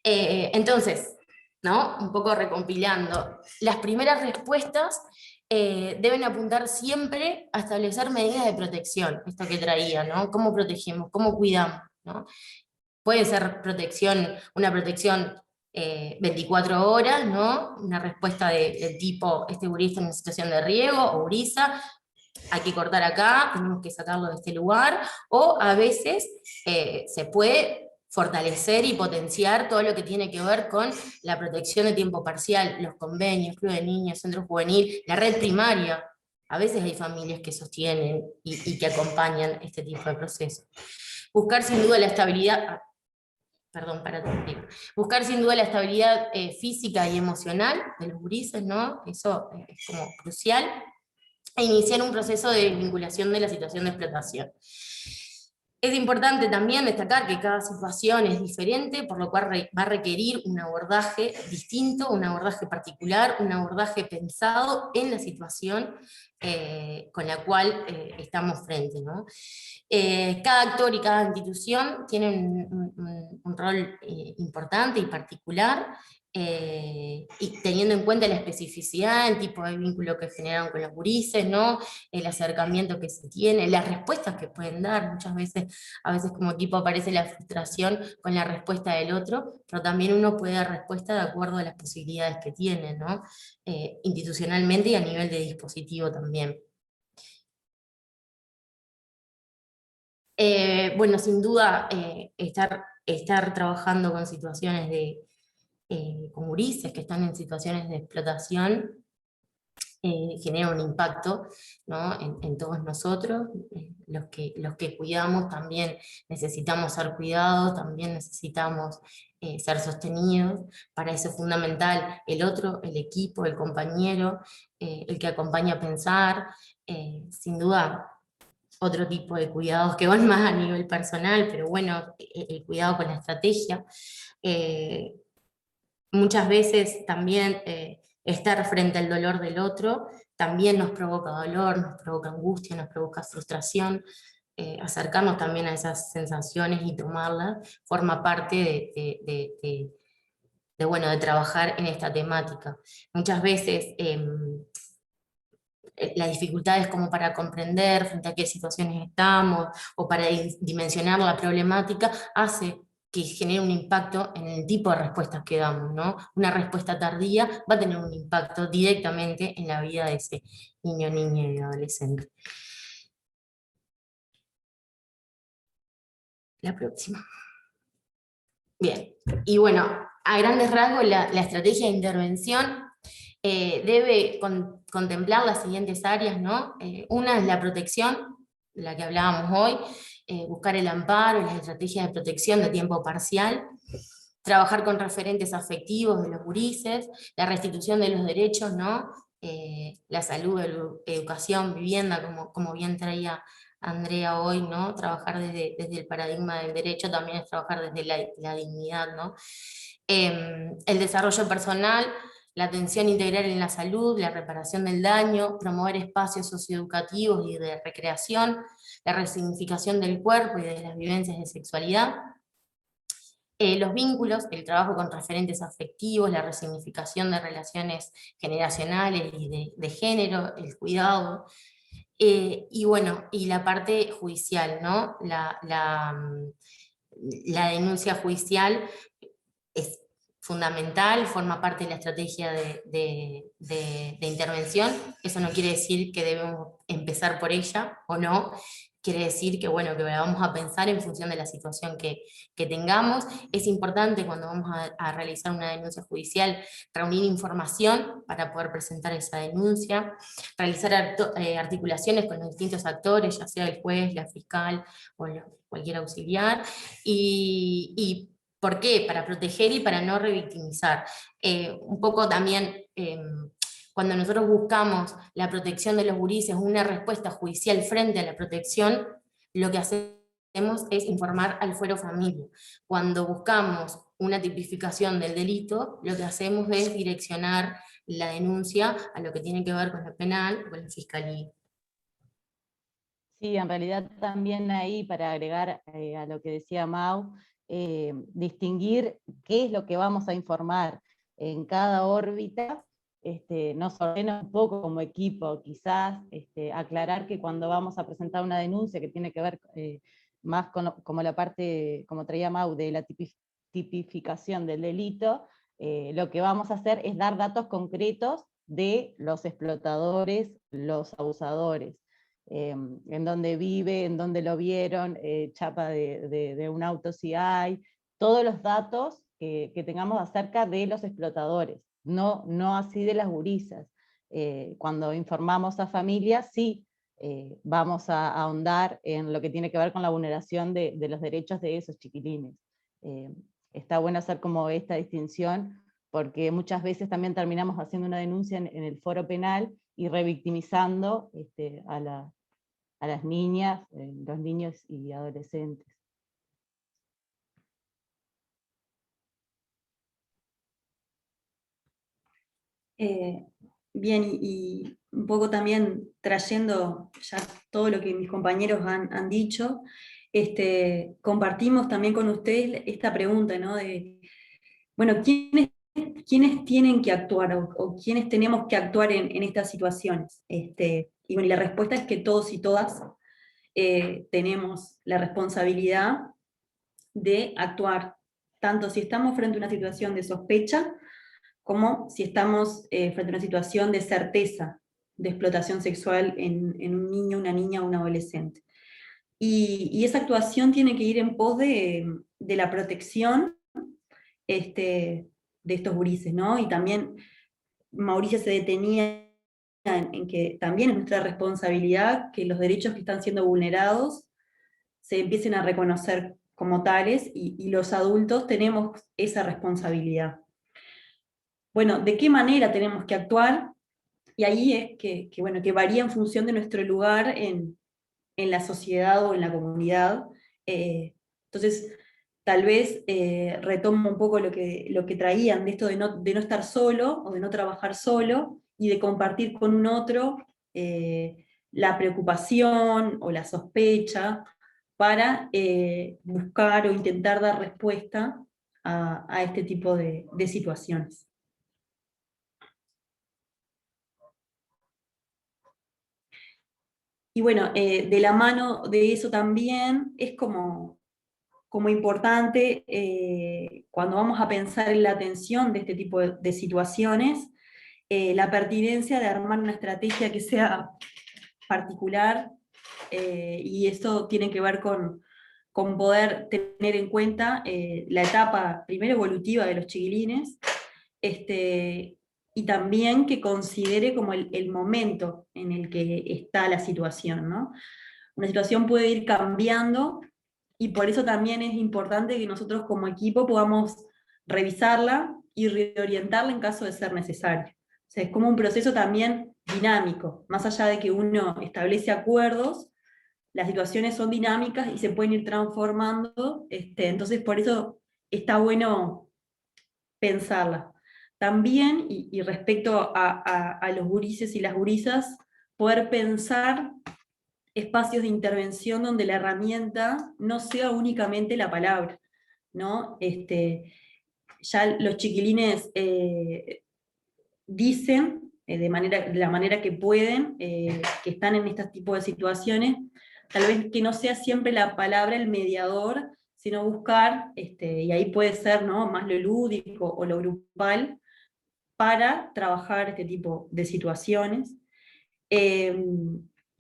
Entonces, ¿no?, un poco recompilando, las primeras respuestas deben apuntar siempre a establecer medidas de protección, esto que traía, ¿no? ¿Cómo protegemos? ¿Cómo cuidamos? ¿No? Puede ser una protección 24 horas, ¿no? Una respuesta del tipo, este gurí está en una situación de riego, o gurisa, hay que cortar acá, tenemos que sacarlo de este lugar, o a veces se puede fortalecer y potenciar todo lo que tiene que ver con la protección de tiempo parcial, los convenios, club de niños, centro juvenil, la red primaria. A veces hay familias que sostienen y que acompañan este tipo de procesos. Buscar sin duda la estabilidad, buscar sin duda la estabilidad física y emocional de los gurises, ¿no? Eso es como crucial. E iniciar un proceso de vinculación de la situación de explotación. Es importante también destacar que cada situación es diferente, por lo cual va a requerir un abordaje distinto, un abordaje particular, un abordaje pensado en la situación con la cual estamos frente, ¿no? Cada actor y cada institución tienen un rol importante y particular, y teniendo en cuenta la especificidad, el tipo de vínculo que generaron con los gurises, ¿no? El acercamiento que se tiene, las respuestas que pueden dar. Muchas veces, a veces como equipo aparece la frustración con la respuesta del otro, pero también uno puede dar respuesta de acuerdo a las posibilidades que tiene, ¿no? Institucionalmente y a nivel de dispositivo también. Bueno, sin duda, estar trabajando con situaciones con gurises que están en situaciones de explotación, genera un impacto, ¿no? en todos nosotros. Los que cuidamos también necesitamos ser cuidados, también necesitamos ser sostenidos. Para eso es fundamental el otro, el equipo, el compañero, el que acompaña a pensar, sin duda. Otro tipo de cuidados que van más a nivel personal, pero bueno, el cuidado con la estrategia. Muchas veces también estar frente al dolor del otro también nos provoca dolor, nos provoca angustia, nos provoca frustración. Acercarnos también a esas sensaciones y tomarlas forma parte de trabajar en esta temática. Muchas veces la dificultad es como para comprender frente a qué situaciones estamos, o para dimensionar la problemática, hace que genere un impacto en el tipo de respuestas que damos, ¿no? Una respuesta tardía va a tener un impacto directamente en la vida de ese niño, niña y adolescente. La próxima. Bien, y bueno, a grandes rasgos la estrategia de intervención debe contemplar las siguientes áreas, ¿no? Una es la protección, de la que hablábamos hoy, buscar el amparo y las estrategias de protección de tiempo parcial, trabajar con referentes afectivos de los gurises, la restitución de los derechos, ¿no? La salud, educación, vivienda, como bien traía Andrea hoy, ¿no? Trabajar desde el paradigma del derecho también es trabajar desde la dignidad, ¿no? El desarrollo personal, la atención integral en la salud, la reparación del daño, promover espacios socioeducativos y de recreación, la resignificación del cuerpo y de las vivencias de sexualidad. Los vínculos, el trabajo con referentes afectivos, la resignificación de relaciones generacionales y de género, el cuidado, y bueno, y la parte judicial, ¿no? La denuncia judicial es fundamental, forma parte de la estrategia de intervención. Eso no quiere decir que debemos empezar por ella o no, quiere decir que, bueno, que vamos a pensar en función de la situación que tengamos. Es importante cuando vamos a realizar una denuncia judicial reunir información para poder presentar esa denuncia, realizar articulaciones con los distintos actores, ya sea el juez, la fiscal o cualquier auxiliar, y ¿por qué? Para proteger y para no revictimizar. Un poco también, cuando nosotros buscamos la protección de los gurises, una respuesta judicial frente a la protección, lo que hacemos es informar al fuero familia. Cuando buscamos una tipificación del delito, lo que hacemos es direccionar la denuncia a lo que tiene que ver con lo penal o con la fiscalía. Sí, en realidad también ahí, para agregar a lo que decía Mau, distinguir qué es lo que vamos a informar en cada órbita, nos ordena un poco como equipo, quizás aclarar que cuando vamos a presentar una denuncia que tiene que ver más con como la parte, como traía Mau, de la tipificación del delito, lo que vamos a hacer es dar datos concretos de los explotadores, los abusadores, en dónde vive, en dónde lo vieron, chapa de un auto si hay, todos los datos que tengamos acerca de los explotadores, no así de las gurisas. Cuando informamos a familias, sí, vamos a ahondar en lo que tiene que ver con la vulneración de los derechos de esos chiquilines. Está bueno hacer como esta distinción, porque muchas veces también terminamos haciendo una denuncia en el foro penal y revictimizando a las niñas, los niños y adolescentes. Bien, y un poco también trayendo ya todo lo que mis compañeros han dicho, compartimos también con ustedes esta pregunta, ¿no? De, bueno, ¿quiénes ¿quiénes tienen que actuar o quiénes tenemos que actuar en estas situaciones? Y bueno, la respuesta es que todos y todas tenemos la responsabilidad de actuar, tanto si estamos frente a una situación de sospecha, como si estamos frente a una situación de certeza de explotación sexual en un niño, una niña o un adolescente. Y esa actuación tiene que ir en pos de la protección de estos gurises, ¿no? Y también Mauricia se detenía en que también es nuestra responsabilidad que los derechos que están siendo vulnerados se empiecen a reconocer como tales, y los adultos tenemos esa responsabilidad. Bueno, ¿de qué manera tenemos que actuar? Y ahí es bueno, que varía en función de nuestro lugar en la sociedad o en la comunidad. Entonces, tal vez retomo un poco lo que traían, de esto de no estar solo, o de no trabajar solo, y de compartir con un otro la preocupación o la sospecha, para buscar o intentar dar respuesta a este tipo de situaciones. Y bueno, de la mano de eso también es como importante, cuando vamos a pensar en la atención de este tipo de situaciones, la pertinencia de armar una estrategia que sea particular, y esto tiene que ver con poder tener en cuenta la etapa primero evolutiva de los chiquilines, y también que considere como el momento en el que está la situación, ¿no? Una situación puede ir cambiando, y por eso también es importante que nosotros como equipo podamos revisarla y reorientarla en caso de ser necesario. O sea, es como un proceso también dinámico, más allá de que uno establece acuerdos, las situaciones son dinámicas y se pueden ir transformando, entonces por eso está bueno pensarla. También, y respecto a los gurises y las gurisas, poder pensar espacios de intervención donde la herramienta no sea únicamente la palabra, ¿no? Ya los chiquilines dicen de la manera que pueden, que están en este tipo de situaciones, tal vez que no sea siempre la palabra el mediador, sino buscar, y ahí puede ser, ¿no?, más lo lúdico o lo grupal, para trabajar este tipo de situaciones.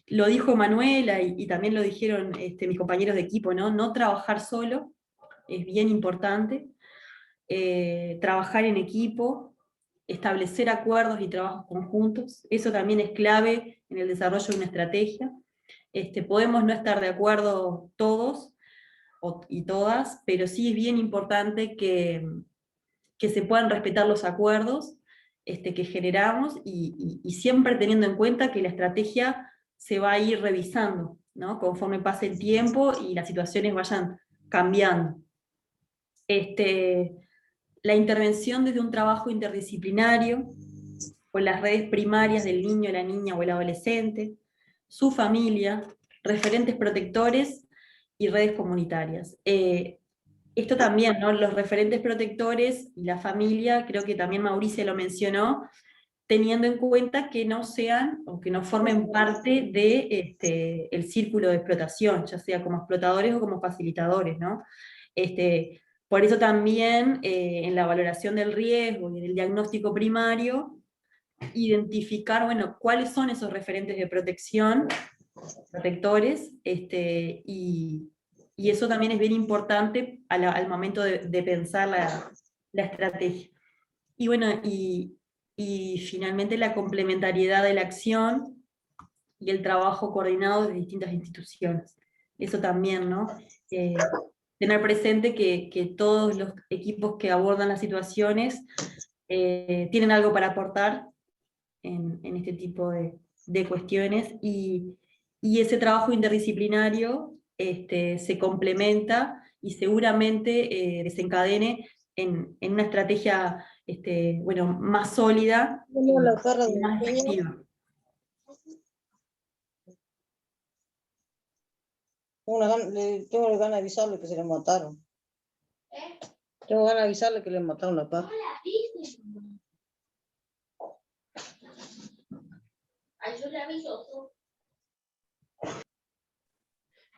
Lo dijo Manuela, y también lo dijeron mis compañeros de equipo, ¿no? No trabajar solo, es bien importante. Trabajar en equipo, establecer acuerdos y trabajos conjuntos, eso también es clave en el desarrollo de una estrategia. Podemos no estar de acuerdo todos y todas, pero sí es bien importante que se puedan respetar los acuerdos que generamos, y siempre teniendo en cuenta que la estrategia se va a ir revisando, ¿no?, conforme pase el tiempo y las situaciones vayan cambiando. La intervención desde un trabajo interdisciplinario, con las redes primarias del niño, la niña o el adolescente, su familia, referentes protectores y redes comunitarias. Esto también, ¿no?, los referentes protectores y la familia, creo que también Mauricia lo mencionó, teniendo en cuenta que no sean o que no formen parte de el círculo de explotación, ya sea como explotadores o como facilitadores, ¿no? Por eso también en la valoración del riesgo y en el diagnóstico primario, identificar, bueno, cuáles son esos referentes de protección, protectores, y eso también es bien importante al momento de pensar la estrategia. Y bueno, y finalmente la complementariedad de la acción y el trabajo coordinado de distintas instituciones. Eso también, ¿no? Tener presente que todos los equipos que abordan las situaciones tienen algo para aportar en este tipo de cuestiones, y ese trabajo interdisciplinario se complementa y seguramente desencadene en una estrategia bueno, más sólida y más efectiva. Tengo ganas de avisarle que se le mataron. Tengo ganas de avisarle que le mataron la pata. Yo le aviso.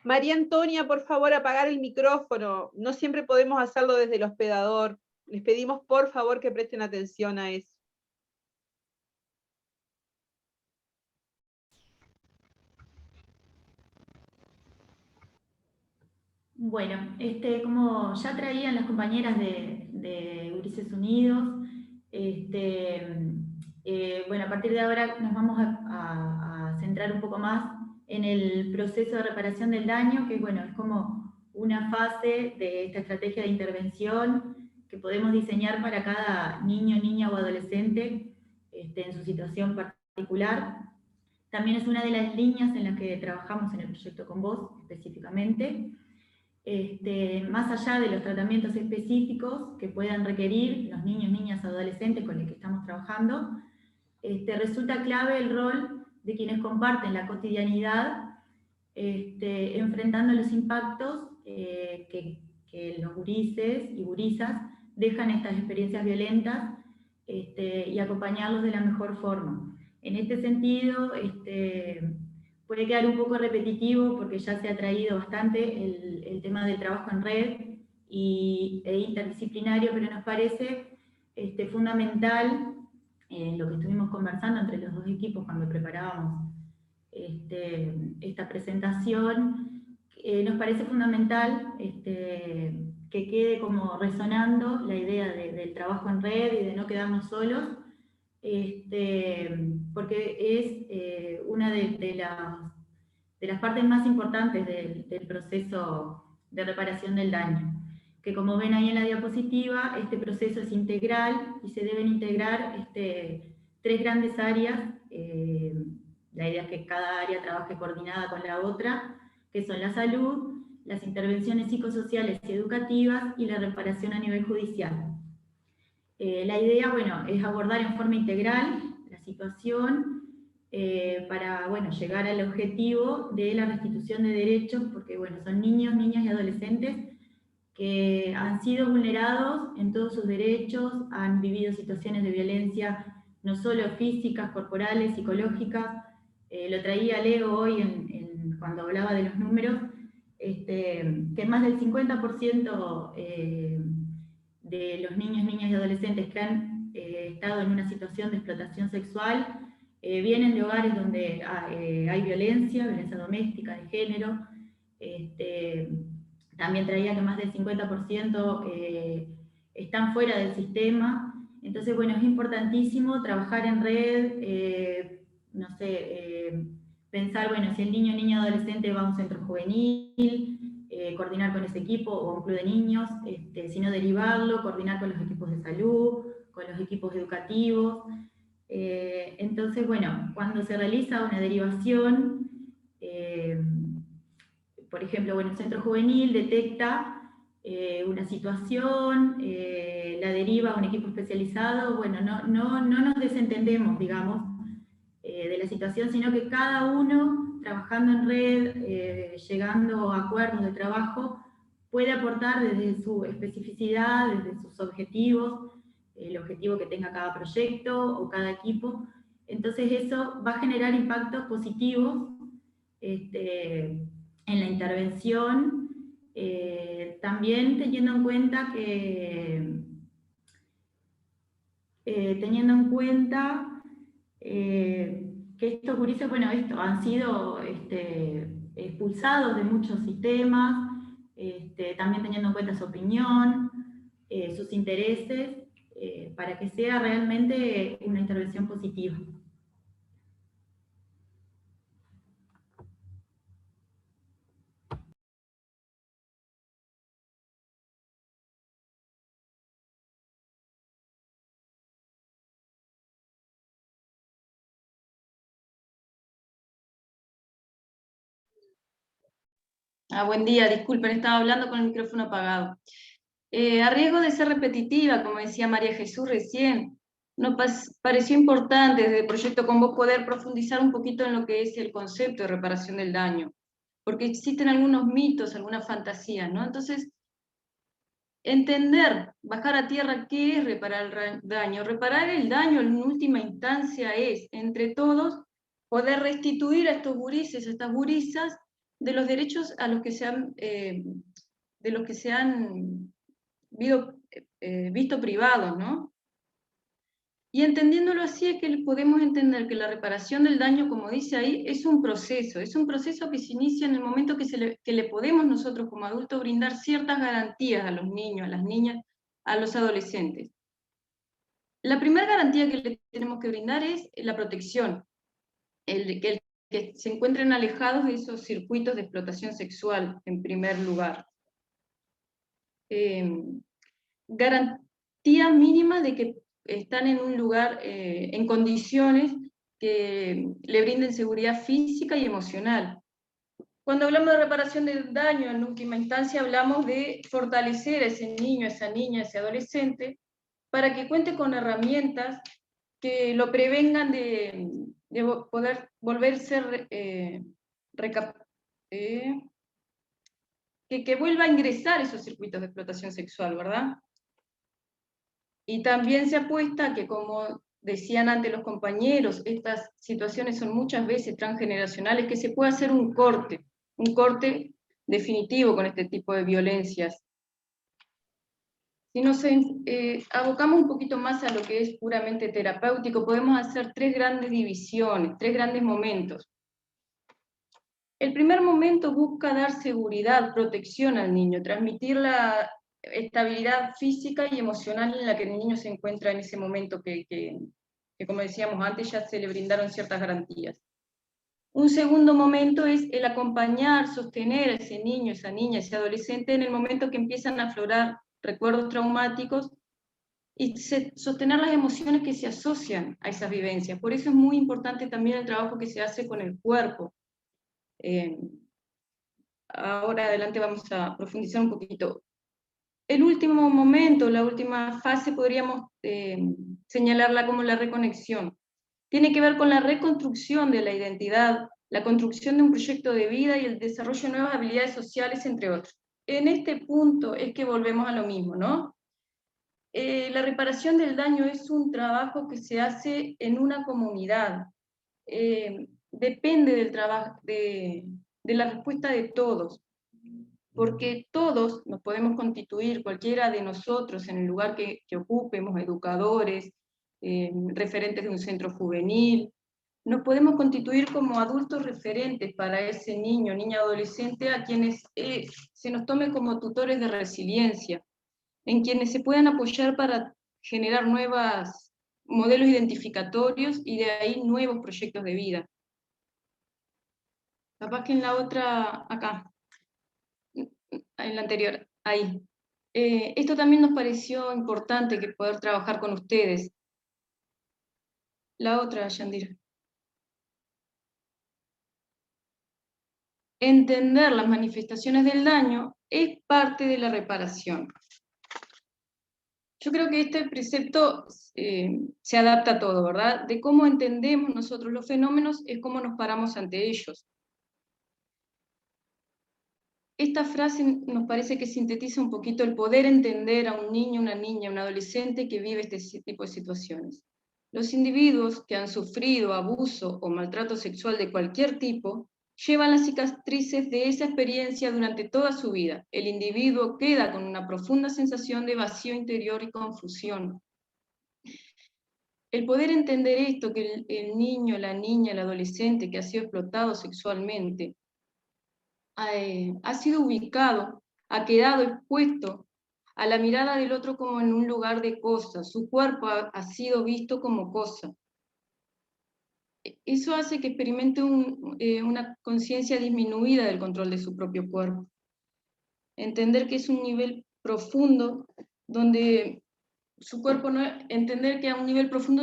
María Antonia, por favor, apagar el micrófono. No siempre podemos hacerlo desde el hospedador. Les pedimos, por favor, que presten atención a eso. Bueno, como ya traían las compañeras de Ulises Unidos, bueno, a partir de ahora nos vamos a centrar un poco más en el proceso de reparación del daño, que bueno, es como una fase de esta estrategia de intervención que podemos diseñar para cada niño, niña o adolescente en su situación particular. También es una de las líneas en las que trabajamos en el proyecto Con Vos, específicamente. Más allá de los tratamientos específicos que puedan requerir los niños, niñas, adolescentes con los que estamos trabajando, resulta clave el rol de quienes comparten la cotidianidad, enfrentando los impactos que los gurises y gurisas dejan estas experiencias violentas, y acompañarlos de la mejor forma. En este sentido, puede quedar un poco repetitivo porque ya se ha traído bastante el tema del trabajo en red e interdisciplinario, pero nos parece fundamental, lo que estuvimos conversando entre los dos equipos cuando preparábamos esta presentación, nos parece fundamental que quede como resonando la idea del trabajo en red y de no quedarnos solos, porque es una de las partes más importantes del proceso de reparación del daño, que como ven ahí en la diapositiva, este proceso es integral y se deben integrar tres grandes áreas. La idea es que cada área trabaje coordinada con la otra, que son la salud, las intervenciones psicosociales y educativas y la reparación a nivel judicial. La idea, bueno, es abordar en forma integral la situación para, bueno, llegar al objetivo de la restitución de derechos, porque, bueno, son niños, niñas y adolescentes que han sido vulnerados en todos sus derechos, han vivido situaciones de violencia no solo físicas, corporales, psicológicas. Lo traía Leo hoy cuando hablaba de los números, que más del 50% de los niños, niñas y adolescentes que han estado en una situación de explotación sexual vienen de hogares donde hay violencia doméstica, de género. También traía que más del 50% están fuera del sistema. Entonces, bueno, es importantísimo trabajar en red, no sé, pensar, bueno, si el niño, niña, adolescente va a un centro juvenil, coordinar con ese equipo o un club de niños, si no derivarlo, coordinar con los equipos de salud, con los equipos educativos. Entonces, bueno, cuando se realiza una derivación, por ejemplo, bueno, el centro juvenil detecta una situación, la deriva a un equipo especializado, bueno, no nos desentendemos, digamos, de la situación, sino que cada uno, trabajando en red, llegando a acuerdos de trabajo, puede aportar desde su especificidad, desde sus objetivos, el objetivo que tenga cada proyecto o cada equipo. Entonces eso va a generar impactos positivos en la intervención, también teniendo en cuenta que estos gurises, bueno, han sido expulsados de muchos sistemas, también teniendo en cuenta su opinión, sus intereses, para que sea realmente una intervención positiva. Buen día, disculpen, estaba hablando con el micrófono apagado. A riesgo de ser repetitiva, como decía María Jesús recién, nos pareció importante desde el proyecto Con Vos poder profundizar un poquito en lo que es el concepto de reparación del daño, porque existen algunos mitos, algunas fantasías, ¿no? Entonces, entender, bajar a tierra qué es reparar el daño. Reparar el daño en última instancia es, entre todos, poder restituir a estos gurises, a estas gurisas, de los derechos a los que se han, de los que se han visto privados, ¿no? Y entendiéndolo así es que podemos entender que la reparación del daño, como dice ahí, es un proceso que se inicia en el momento que le podemos nosotros como adultos brindar ciertas garantías a los niños, a las niñas, a los adolescentes. La primera garantía que le tenemos que brindar es la protección, que se encuentren alejados de esos circuitos de explotación sexual, en primer lugar. Garantía mínima de que están en un lugar, en condiciones que le brinden seguridad física y emocional. Cuando hablamos de reparación del daño, en última instancia hablamos de fortalecer a ese niño, a esa niña, a ese adolescente, para que cuente con herramientas que lo prevengan de poder volverse, que vuelva a ingresar esos circuitos de explotación sexual, ¿verdad? Y también se apuesta a que, como decían antes los compañeros, estas situaciones son muchas veces transgeneracionales, que se puede hacer un corte definitivo con este tipo de violencias. Si nos abocamos un poquito más a lo que es puramente terapéutico, podemos hacer tres grandes divisiones, tres grandes momentos. El primer momento busca dar seguridad, protección al niño, transmitir la estabilidad física y emocional en la que el niño se encuentra en ese momento que como decíamos antes, ya se le brindaron ciertas garantías. Un segundo momento es el acompañar, sostener a ese niño, esa niña, ese adolescente en el momento que empiezan a aflorar recuerdos traumáticos y sostener las emociones que se asocian a esas vivencias. Por eso es muy importante también el trabajo que se hace con el cuerpo. Ahora adelante vamos a profundizar un poquito. El último momento, la última fase, podríamos señalarla como la reconexión. Tiene que ver con la reconstrucción de la identidad, la construcción de un proyecto de vida y el desarrollo de nuevas habilidades sociales, entre otros. En este punto es que volvemos a lo mismo, ¿no? La reparación del daño es un trabajo que se hace en una comunidad. Depende del trabajo, de la respuesta de todos, porque todos nos podemos constituir, cualquiera de nosotros, en el lugar que ocupemos, educadores, referentes de un centro juvenil, nos podemos constituir como adultos referentes para ese niño, niña, adolescente, a quienes se nos tome como tutores de resiliencia, en quienes se puedan apoyar para generar nuevos modelos identificatorios y de ahí nuevos proyectos de vida. Capaz que en la otra, acá, en la anterior, ahí. Esto también nos pareció importante que poder trabajar con ustedes. La otra, Yandira. Entender las manifestaciones del daño es parte de la reparación. Yo creo que este precepto se adapta a todo, ¿verdad? De cómo entendemos nosotros los fenómenos es cómo nos paramos ante ellos. Esta frase nos parece que sintetiza un poquito el poder entender a un niño, una niña, un adolescente que vive este tipo de situaciones. Los individuos que han sufrido abuso o maltrato sexual de cualquier tipo llevan las cicatrices de esa experiencia durante toda su vida. El individuo queda con una profunda sensación de vacío interior y confusión. El poder entender esto, que el niño, la niña, el adolescente que ha sido explotado sexualmente, ha sido ubicado, ha quedado expuesto a la mirada del otro como en un lugar de cosa, su cuerpo ha sido visto como cosa. Eso hace que experimente una conciencia disminuida del control de su propio cuerpo. Entender que es un nivel profundo, donde su cuerpo no, entender que a un nivel profundo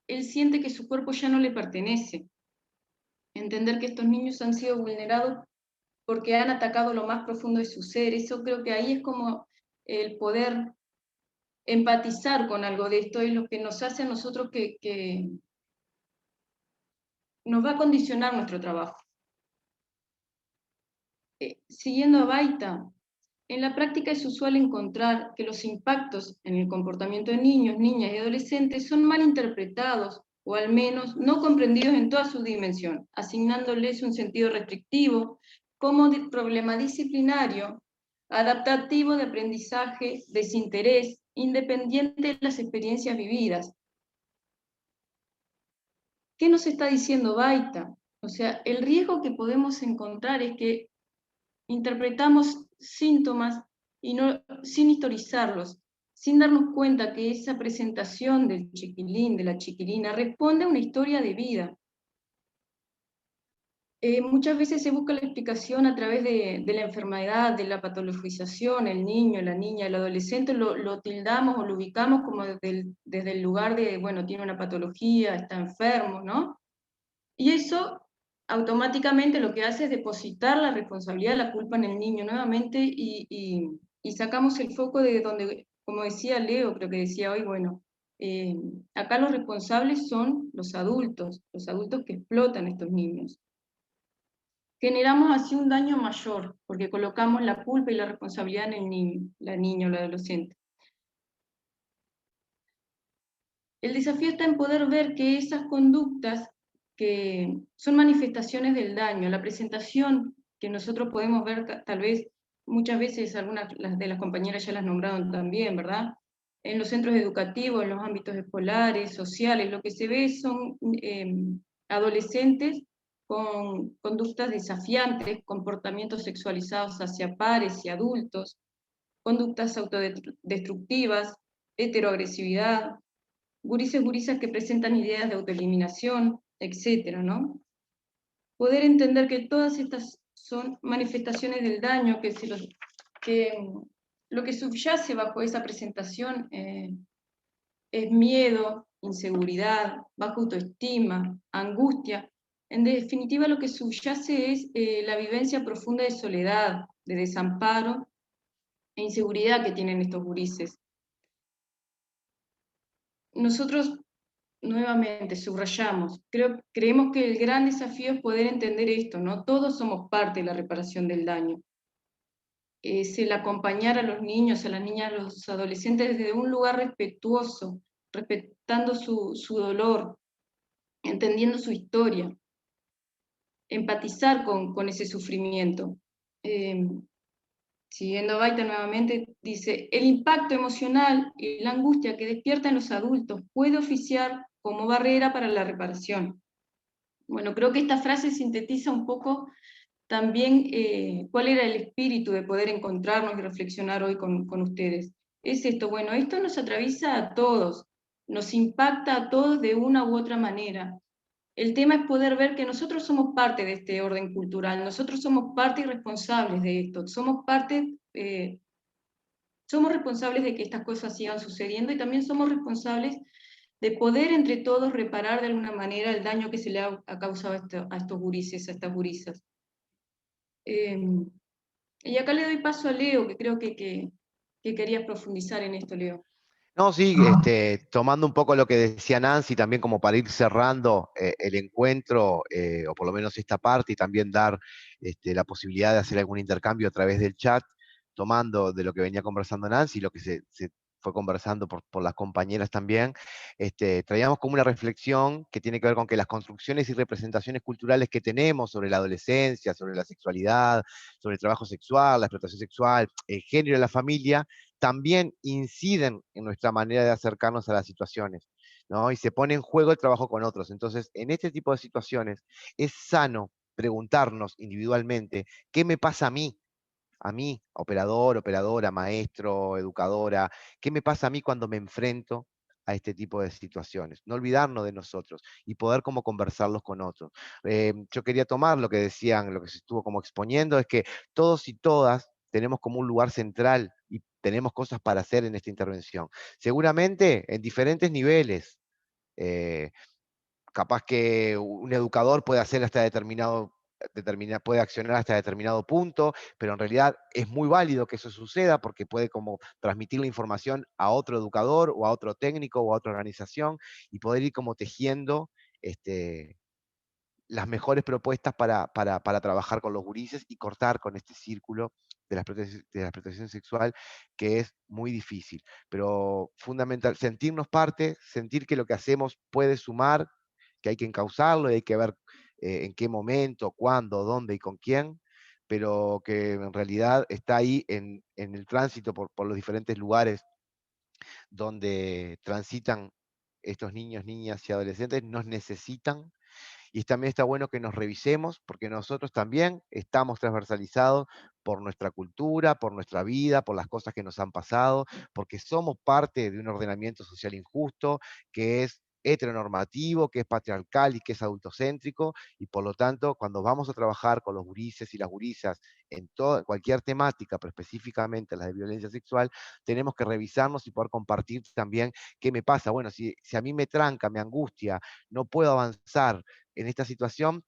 él siente que su cuerpo ya no le pertenece. Entender que estos niños han sido vulnerados porque han atacado lo más profundo de su ser. Eso creo que ahí es como el poder empatizar con algo de esto, es lo que nos hace a nosotros que nos va a condicionar nuestro trabajo. Siguiendo a Baita, En la práctica es usual encontrar que los impactos en el comportamiento de niños, niñas y adolescentes son mal interpretados o al menos no comprendidos en toda su dimensión, asignándoles un sentido restrictivo como problema disciplinario, adaptativo de aprendizaje, desinterés, independiente de las experiencias vividas. ¿Qué nos está diciendo Baita? O sea, el riesgo que podemos encontrar es que interpretamos síntomas y no, sin historizarlos, sin darnos cuenta que esa presentación del chiquilín, de la chiquilina, responde a una historia de vida. Muchas veces se busca la explicación a través de la enfermedad, de la patologización, el niño, la niña, el adolescente, lo tildamos o lo ubicamos como desde el lugar de, bueno, tiene una patología, está enfermo, ¿no? Y eso automáticamente lo que hace es depositar la responsabilidad, la culpa en el niño nuevamente y sacamos el foco de donde, como decía Leo, creo que decía hoy, bueno, acá los responsables son los adultos que explotan a estos niños. Generamos así un daño mayor, porque colocamos la culpa y la responsabilidad en el niño, la niña o la adolescente. El desafío está en poder ver que esas conductas que son manifestaciones del daño, la presentación que nosotros podemos ver tal vez muchas veces, algunas de las compañeras ya las nombraron también, ¿verdad? En los centros educativos, en los ámbitos escolares, sociales, lo que se ve son adolescentes con conductas desafiantes, comportamientos sexualizados hacia pares y adultos, conductas autodestructivas, heteroagresividad, gurisas que presentan ideas de autoeliminación, etcétera, ¿no? Poder entender que todas estas son manifestaciones del daño, que lo que subyace bajo esa presentación es miedo, inseguridad, baja autoestima, angustia. En definitiva, lo que subyace es la vivencia profunda de soledad, de desamparo e inseguridad que tienen estos gurises. Nosotros nuevamente subrayamos, creemos que el gran desafío es poder entender esto, ¿no? Todos somos parte de la reparación del daño. Es el acompañar a los niños, a las niñas, a los adolescentes desde un lugar respetuoso, respetando su dolor, entendiendo su historia, empatizar con ese sufrimiento. Siguiendo Baita nuevamente, dice, el impacto emocional y la angustia que despierta en los adultos puede oficiar como barrera para la reparación. Bueno, creo que esta frase sintetiza un poco también cuál era el espíritu de poder encontrarnos y reflexionar hoy con ustedes. Es esto, bueno, esto nos atraviesa a todos, nos impacta a todos de una u otra manera. El tema es poder ver que nosotros somos parte de este orden cultural, nosotros somos parte y responsables de esto, somos responsables de que estas cosas sigan sucediendo y también somos responsables de poder entre todos reparar de alguna manera el daño que se le ha causado a estos gurises, a estas gurisas. Y acá le doy paso a Leo, que creo que querías profundizar en esto, Leo. No, sí, tomando un poco lo que decía Nancy, también como para ir cerrando el encuentro, o por lo menos esta parte, y también dar la posibilidad de hacer algún intercambio a través del chat, tomando de lo que venía conversando Nancy, lo que se fue conversando por las compañeras también, traíamos como una reflexión que tiene que ver con que las construcciones y representaciones culturales que tenemos sobre la adolescencia, sobre la sexualidad, sobre el trabajo sexual, la explotación sexual, el género y la familia, también inciden en nuestra manera de acercarnos a las situaciones, ¿no? Y se pone en juego el trabajo con otros. Entonces, en este tipo de situaciones, es sano preguntarnos individualmente, ¿qué me pasa a mí? A mí, operador, operadora, maestro, educadora, ¿qué me pasa a mí cuando me enfrento a este tipo de situaciones? No olvidarnos de nosotros y poder como conversarlos con otros. Yo quería tomar lo que decían, lo que se estuvo como exponiendo, es que todos y todas tenemos como un lugar central y tenemos cosas para hacer en esta intervención. Seguramente en diferentes niveles. Capaz que un educador puede hacer hasta puede accionar hasta determinado punto, pero en realidad es muy válido que eso suceda porque puede como transmitir la información a otro educador o a otro técnico o a otra organización y poder ir como tejiendo las mejores propuestas para trabajar con los gurises y cortar con este círculo de la explotación sexual, que es muy difícil. Pero fundamental, sentirnos parte, sentir que lo que hacemos puede sumar, que hay que encauzarlo y hay que ver en qué momento, cuándo, dónde y con quién, pero que en realidad está ahí en el tránsito por los diferentes lugares donde transitan estos niños, niñas y adolescentes, nos necesitan. Y también está bueno que nos revisemos, porque nosotros también estamos transversalizados por nuestra cultura, por nuestra vida, por las cosas que nos han pasado, porque somos parte de un ordenamiento social injusto, que es heteronormativo, que es patriarcal y que es adultocéntrico, y por lo tanto, cuando vamos a trabajar con los gurises y las gurisas en cualquier temática, pero específicamente la de violencia sexual, tenemos que revisarnos y poder compartir también qué me pasa. Bueno, si a mí me tranca, me angustia, no puedo avanzar en esta situación,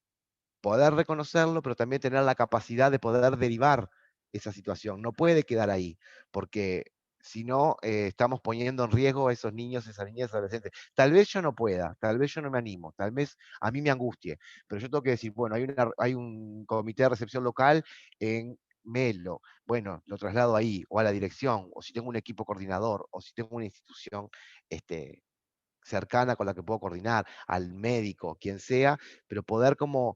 poder reconocerlo, pero también tener la capacidad de poder derivar esa situación. No puede quedar ahí, porque si no, estamos poniendo en riesgo a esos niños, esas niñas, adolescentes. Tal vez yo no pueda, tal vez yo no me animo, tal vez a mí me angustie, pero yo tengo que decir, bueno, hay un comité de recepción local en Melo, bueno, lo traslado ahí, o a la dirección, o si tengo un equipo coordinador, o si tengo una institución cercana con la que puedo coordinar, al médico, quien sea, pero poder como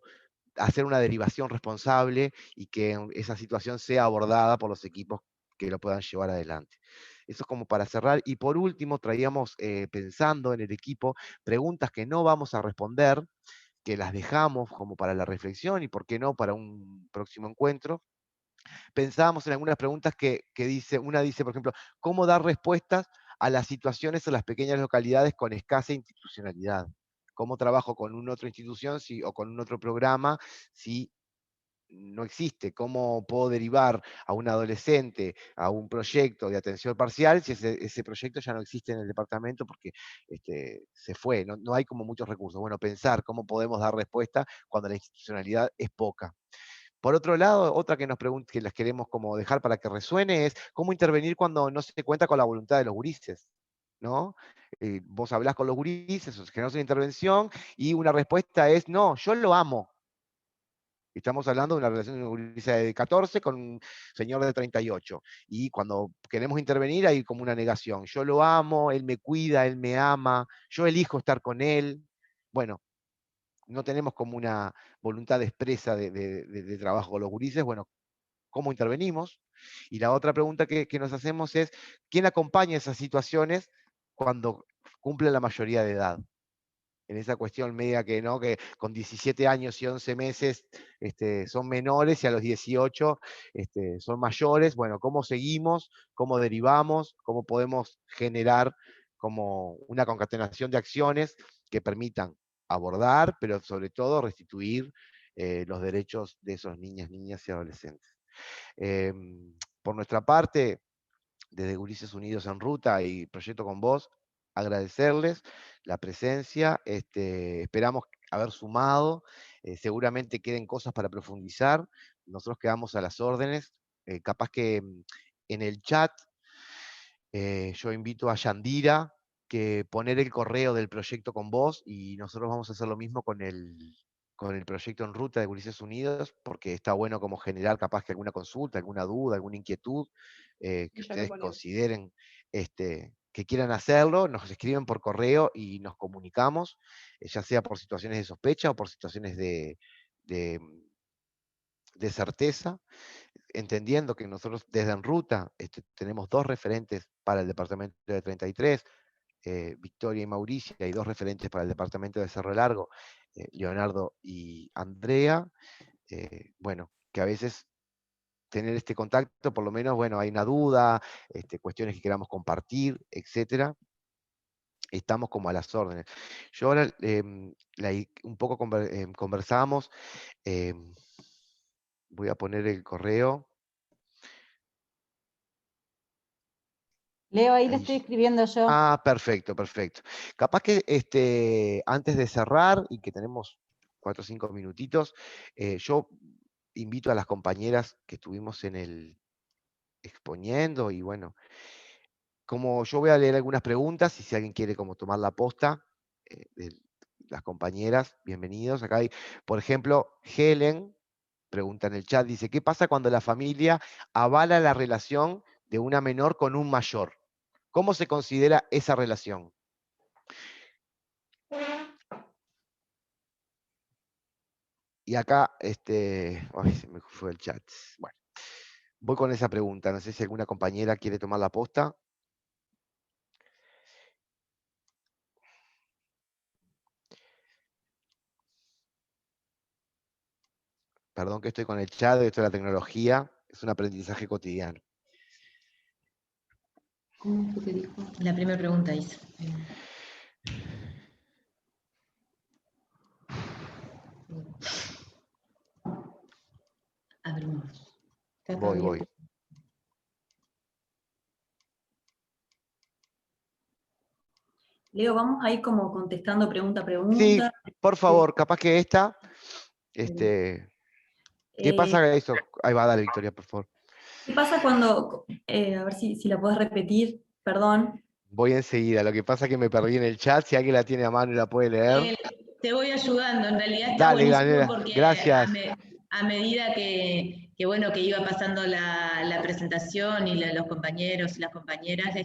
hacer una derivación responsable y que esa situación sea abordada por los equipos que lo puedan llevar adelante. Eso es como para cerrar. Y por último, traíamos, pensando en el equipo, preguntas que no vamos a responder, que las dejamos como para la reflexión y, por qué no, para un próximo encuentro. Pensábamos en algunas preguntas una dice, por ejemplo, ¿cómo dar respuestas a las situaciones en las pequeñas localidades con escasa institucionalidad? ¿Cómo trabajo con una otra institución o con un otro programa si no existe? ¿Cómo puedo derivar a un adolescente a un proyecto de atención parcial si ese proyecto ya no existe en el departamento porque se fue? No hay como muchos recursos. Bueno, pensar cómo podemos dar respuesta cuando la institucionalidad es poca. Por otro lado, otra que que las queremos como dejar para que resuene es cómo intervenir cuando no se cuenta con la voluntad de los gurises, ¿no? Vos hablás con los gurises, generás una intervención y una respuesta es, no, yo lo amo. Estamos hablando de una relación de una gurisa de 14 con un señor de 38. Y cuando queremos intervenir hay como una negación. Yo lo amo, él me cuida, él me ama, yo elijo estar con él. Bueno, no tenemos como una voluntad expresa de trabajo con los gurises. Bueno, ¿cómo intervenimos? Y la otra pregunta que nos hacemos es, ¿quién acompaña esas situaciones cuando cumplen la mayoría de edad? En esa cuestión media que, ¿no? Que con 17 años y 11 meses son menores y a los 18 son mayores. Bueno, ¿cómo seguimos? ¿Cómo derivamos? ¿Cómo podemos generar como una concatenación de acciones que permitan abordar, pero sobre todo restituir los derechos de esos niñas y adolescentes? Por nuestra parte, desde Gurises Unidos en Ruta y Proyecto con Vos, agradecerles la presencia, esperamos haber sumado, seguramente queden cosas para profundizar, nosotros quedamos a las órdenes, capaz que en el chat yo invito a Yandira que poner el correo del proyecto con vos y nosotros vamos a hacer lo mismo con el proyecto en ruta de Gurises Unidos, porque está bueno como generar capaz que alguna consulta, alguna duda, alguna inquietud que ustedes consideren que quieran hacerlo, nos escriben por correo y nos comunicamos, ya sea por situaciones de sospecha o por situaciones de, de certeza, entendiendo que nosotros desde En Ruta tenemos 2 referentes para el departamento de 33, Victoria y Mauricia, y 2 referentes para el departamento de Cerro Largo, Leonardo y Andrea. Bueno, que a veces tener este contacto, por lo menos, bueno, hay una duda, cuestiones que queramos compartir, etcétera. Estamos como a las órdenes. Yo ahora un poco conversamos, voy a poner el correo. Leo, ahí le estoy escribiendo yo. Ah, perfecto, perfecto. Capaz que antes de cerrar, y que tenemos 4 o 5 minutitos, yo invito a las compañeras que estuvimos en el exponiendo, y bueno, como yo voy a leer algunas preguntas, y si alguien quiere como tomar la posta, de las compañeras, bienvenidos. Acá hay, por ejemplo, Helen pregunta en el chat, dice, ¿qué pasa cuando la familia avala la relación de una menor con un mayor? ¿Cómo se considera esa relación? Y acá, ay, se me fue el chat. Bueno, voy con esa pregunta. No sé si alguna compañera quiere tomar la posta. Perdón que estoy con el chat, esto de la tecnología, es un aprendizaje cotidiano. ¿Cómo fue que dijo? La primera pregunta hizo. Abrimos. Voy. Leo, vamos a ir como contestando pregunta a pregunta. Sí, por favor, capaz que esta. ¿Qué pasa eso? Ahí va, dale, Victoria, por favor. ¿Qué pasa cuando, a ver si la podés repetir, perdón? Voy enseguida, lo que pasa es que me perdí en el chat, si alguien la tiene a mano y la puede leer. Te voy ayudando, en realidad está Dale, buenísimo Daniela, porque gracias. a medida que iba pasando la presentación y los compañeros y las compañeras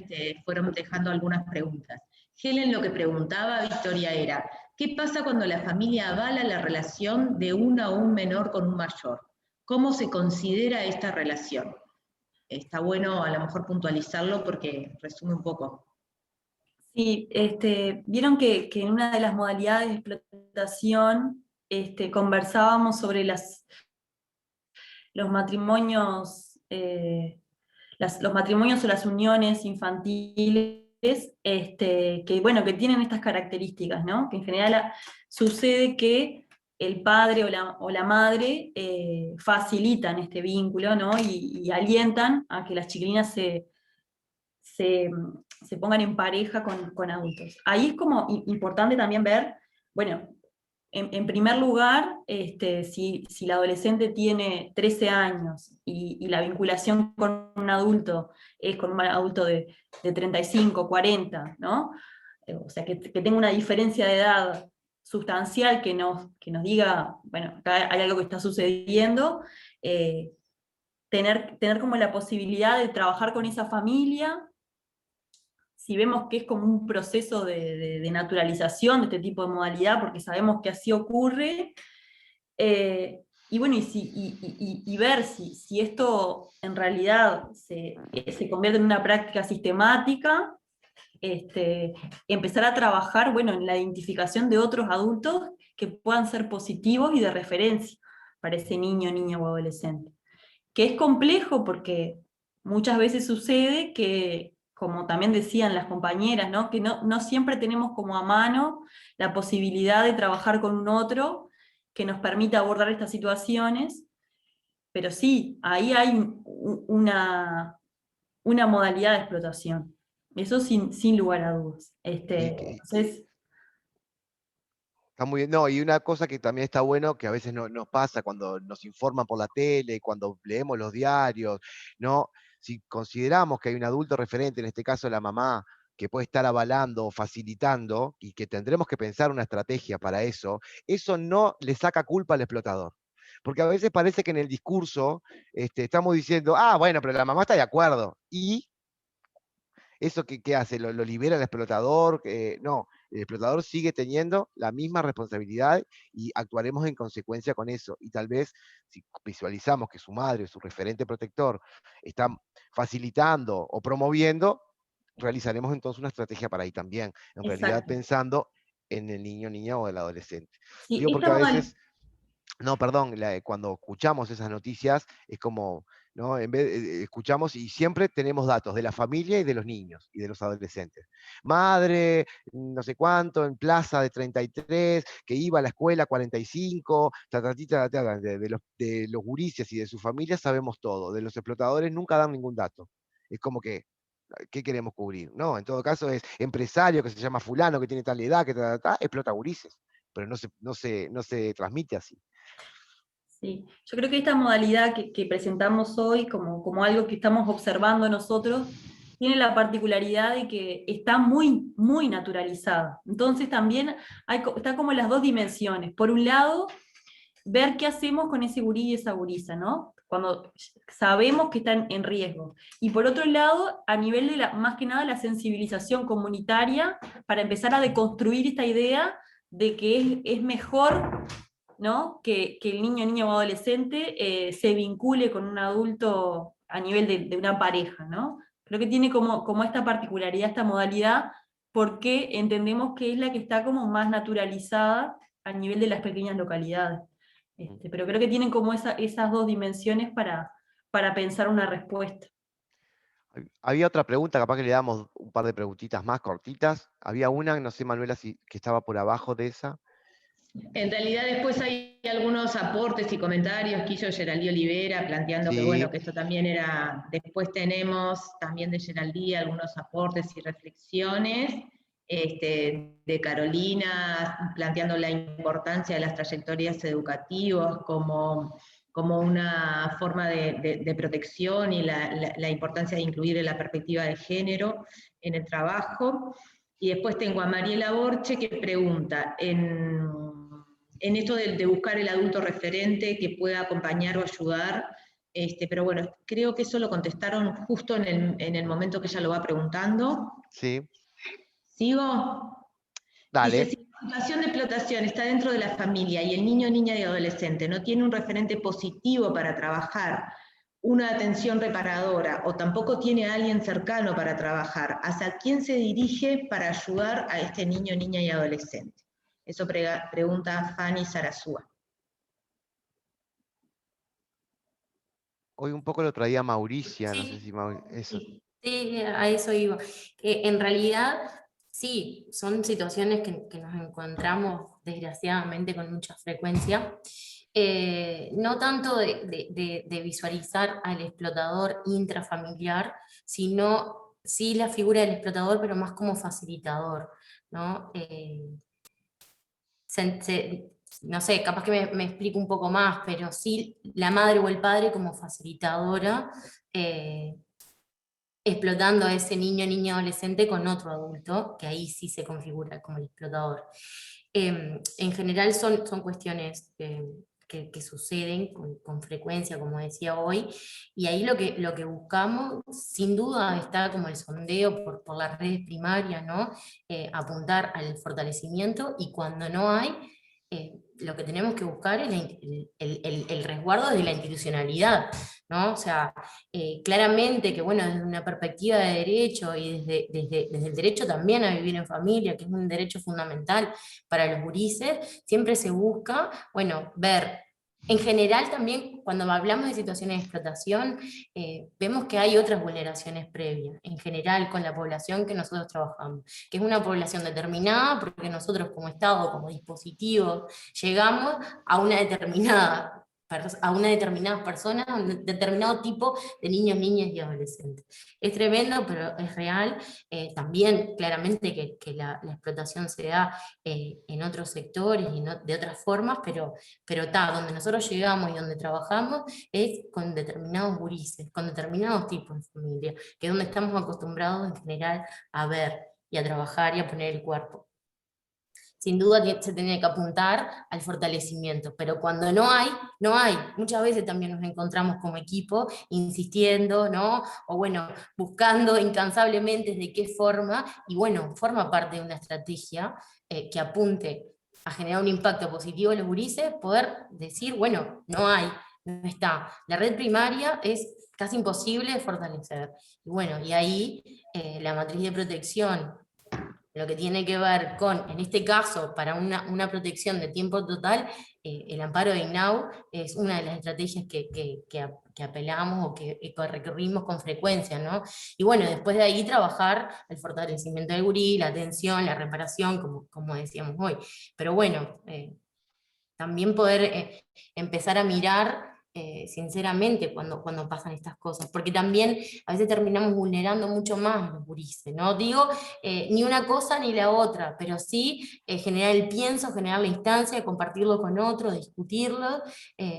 fueron dejando algunas preguntas. Helen lo que preguntaba, Victoria, era, ¿qué pasa cuando la familia avala la relación de una o un menor con un mayor? ¿Cómo se considera esta relación? Está bueno a lo mejor puntualizarlo porque resume un poco. Sí, vieron que en una de las modalidades de explotación conversábamos sobre los matrimonios, los matrimonios o las uniones infantiles, que tienen estas características, ¿no? Que en general sucede que el padre o la madre facilitan este vínculo, ¿no? Y alientan a que las chiquilinas se pongan en pareja con adultos. Ahí es como importante también ver, bueno, en primer lugar, si la adolescente tiene 13 años y la vinculación con un adulto es con un adulto de 35, 40, ¿no? O sea, que tenga una diferencia de edad sustancial que nos diga, bueno, acá hay algo que está sucediendo, tener como la posibilidad de trabajar con esa familia. Si vemos que es como un proceso de naturalización de este tipo de modalidad, porque sabemos que así ocurre, y bueno, y ver si esto en realidad se convierte en una práctica sistemática, empezar a trabajar, bueno, en la identificación de otros adultos que puedan ser positivos y de referencia para ese niño, niña o adolescente. Que es complejo porque muchas veces sucede que, como también decían las compañeras, ¿no? Que no siempre tenemos como a mano la posibilidad de trabajar con un otro que nos permita abordar estas situaciones, pero sí, ahí hay una modalidad de explotación. Eso sin lugar a dudas. Entonces, Está muy bien. No, y una cosa que también está bueno, que a veces no, nos pasa cuando nos informan por la tele, cuando leemos los diarios, ¿no? Si consideramos que hay un adulto referente, en este caso la mamá, que puede estar avalando o facilitando, y que tendremos que pensar una estrategia para eso no le saca culpa al explotador. Porque a veces parece que en el discurso estamos diciendo, bueno, pero la mamá está de acuerdo. Y ¿eso qué hace? ¿Lo libera el explotador? No, el explotador sigue teniendo la misma responsabilidad y actuaremos en consecuencia con eso. Y tal vez, si visualizamos que su madre, su referente protector, está facilitando o promoviendo, realizaremos entonces una estrategia para ahí también, en realidad pensando en el niño, niña o el adolescente. sí, Digo, porque a veces... No, perdón, cuando escuchamos esas noticias es como, ¿no? En vez escuchamos y siempre tenemos datos de la familia y de los niños y de los adolescentes. Madre, no sé cuánto, en plaza de 33, que iba a la escuela 45, de los gurises y de su familia sabemos todo. De los explotadores nunca dan ningún dato. Es como que, ¿qué queremos cubrir? No, en todo caso es empresario que se llama fulano, que tiene tal edad, que explota gurises, pero no se transmite así. Sí, yo creo que esta modalidad que presentamos hoy como algo que estamos observando nosotros, tiene la particularidad de que está muy, muy naturalizada. Entonces también está como las dos dimensiones. Por un lado, ver qué hacemos con ese gurí y esa gurisa, ¿no? Cuando sabemos que están en riesgo. Y por otro lado, a nivel de más que nada la sensibilización comunitaria, para empezar a deconstruir esta idea de que es mejor, ¿no?, que el niño o adolescente se vincule con un adulto a nivel de una pareja, ¿no? Creo que tiene como esta particularidad, esta modalidad, porque entendemos que es la que está como más naturalizada a nivel de las pequeñas localidades. Pero creo que tienen como esas dos dimensiones para pensar una respuesta. Había otra pregunta, capaz que le damos un par de preguntitas más cortitas. Había una, no sé, Manuela, que estaba por abajo de esa. En realidad después hay algunos aportes y comentarios que hizo Geraldí Olivera, planteando Sí. que bueno, que esto también era, después tenemos también de Geraldí algunos aportes y reflexiones, de Carolina, planteando la importancia de las trayectorias educativas como una forma de protección y la importancia de incluir la perspectiva de género en el trabajo. Y después tengo a Mariela Borche que pregunta, en esto de buscar el adulto referente que pueda acompañar o ayudar, pero bueno, creo que eso lo contestaron justo en el momento que ella lo va preguntando. Sí. ¿Sigo? Dale. Dice, si la situación de explotación está dentro de la familia y el niño, niña y adolescente no tiene un referente positivo para trabajar, una atención reparadora, o tampoco tiene a alguien cercano para trabajar, ¿hacia quién se dirige para ayudar a este niño, niña y adolescente? Eso pregunta Fanny Sarasúa. Hoy un poco lo traía Mauricia, Sí, no sé si eso. Sí, a eso iba. En realidad, sí, son situaciones que nos encontramos desgraciadamente con mucha frecuencia. No tanto de visualizar al explotador intrafamiliar, sino sí la figura del explotador, pero más como facilitador, ¿no? No sé, capaz que me explico un poco más, pero sí la madre o el padre como facilitadora, explotando a ese niño, niña, adolescente con otro adulto, que ahí sí se configura como el explotador. En general son cuestiones que suceden con frecuencia, como decía hoy, y ahí lo que buscamos, sin duda, está como el sondeo por las redes primarias, ¿no? Apuntar al fortalecimiento, y cuando no hay, lo que tenemos que buscar es el resguardo de la institucionalidad, ¿no? O sea, claramente que, bueno, desde una perspectiva de derecho y desde el derecho también a vivir en familia, que es un derecho fundamental para los gurises, siempre se busca, bueno, ver. En general también, cuando hablamos de situaciones de explotación, vemos que hay otras vulneraciones previas, en general con la población que nosotros trabajamos, que es una población determinada, porque nosotros como Estado, como dispositivo, llegamos a una determinadas personas, a un determinado tipo de niños, niñas y adolescentes. Es tremendo, pero es real. También claramente que la explotación se da en otros sectores y de otras formas, pero donde nosotros llegamos y donde trabajamos es con determinados gurises, con determinados tipos de familia, que es donde estamos acostumbrados en general a ver y a trabajar y a poner el cuerpo. Sin duda se tiene que apuntar al fortalecimiento, pero cuando no hay. Muchas veces también nos encontramos como equipo insistiendo, ¿no? O bueno, buscando incansablemente de qué forma, y bueno, forma parte de una estrategia que apunte a generar un impacto positivo en los gurises, poder decir, bueno, no está. La red primaria es casi imposible de fortalecer. Y bueno, y ahí la matriz de protección, lo que tiene que ver con, en este caso, para una protección de tiempo total, el amparo de INAU es una de las estrategias que apelamos o que recurrimos con frecuencia, ¿no? Y bueno, después de ahí trabajar el fortalecimiento del gurí, la atención, la reparación, como decíamos hoy. Pero bueno, también poder empezar a mirar sinceramente cuando pasan estas cosas, porque también a veces terminamos vulnerando mucho más los gurises, no digo ni una cosa ni la otra, pero sí generar el pienso, generar la instancia, compartirlo con otro, discutirlo.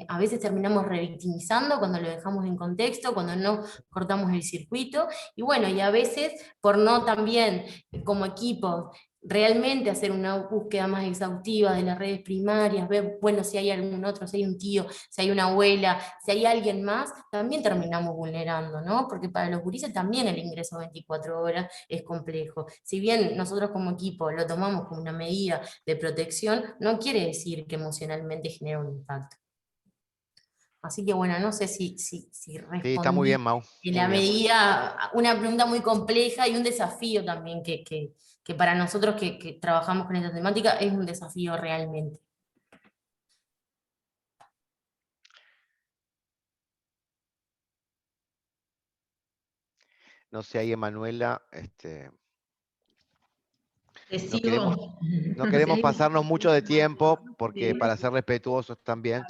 A veces terminamos revictimizando cuando lo dejamos en contexto, cuando no cortamos el circuito, y bueno, y a veces por no también como equipo realmente hacer una búsqueda más exhaustiva de las redes primarias, ver, bueno, si hay algún otro, si hay un tío, si hay una abuela, si hay alguien más, también terminamos vulnerando, ¿no? Porque para los gurises también el ingreso 24 horas es complejo. Si bien nosotros como equipo lo tomamos como una medida de protección, no quiere decir que emocionalmente genera un impacto. Así que bueno, no sé si respondí Sí, está muy bien, Mau. en Muy la bien. medida, una pregunta muy compleja y un desafío también que para nosotros que trabajamos con esta temática es un desafío realmente. No sé, ahí Emanuela, Te no sigo. queremos Sí. pasarnos mucho de tiempo, porque para ser respetuosos también,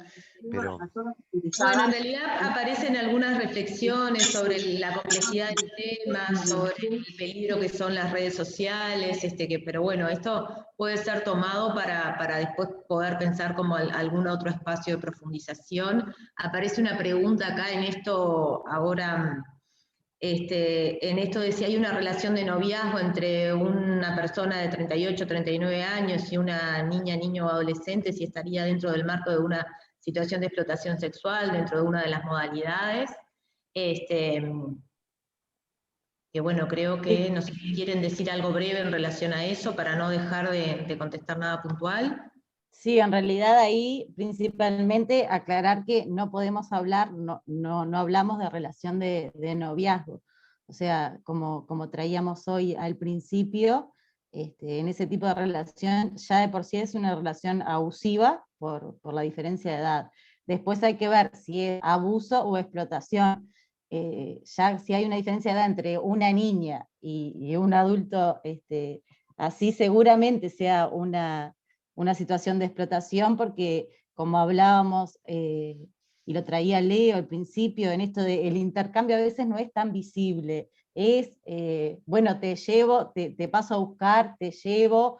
pero Bueno, en realidad aparecen algunas reflexiones sobre la complejidad del tema, sobre el peligro que son las redes sociales, pero bueno, esto puede ser tomado para después poder pensar como algún otro espacio de profundización. Aparece una pregunta acá en esto ahora, en esto de si hay una relación de noviazgo entre una persona de 38, 39 años y una niña, niño o adolescente, si estaría dentro del marco de una situación de explotación sexual, dentro de una de las modalidades. Que bueno, creo que no sé si quieren decir algo breve en relación a eso para no dejar de contestar nada puntual. Sí, en realidad ahí principalmente aclarar que no podemos hablar, no hablamos de relación de noviazgo. O sea, como traíamos hoy al principio, en ese tipo de relación ya de por sí es una relación abusiva por la diferencia de edad. Después hay que ver si es abuso o explotación. Ya si hay una diferencia de edad entre una niña y un adulto, así seguramente sea una situación de explotación, porque como hablábamos, y lo traía Leo al principio, en esto del intercambio a veces no es tan visible, es, bueno, te llevo, te paso a buscar, te llevo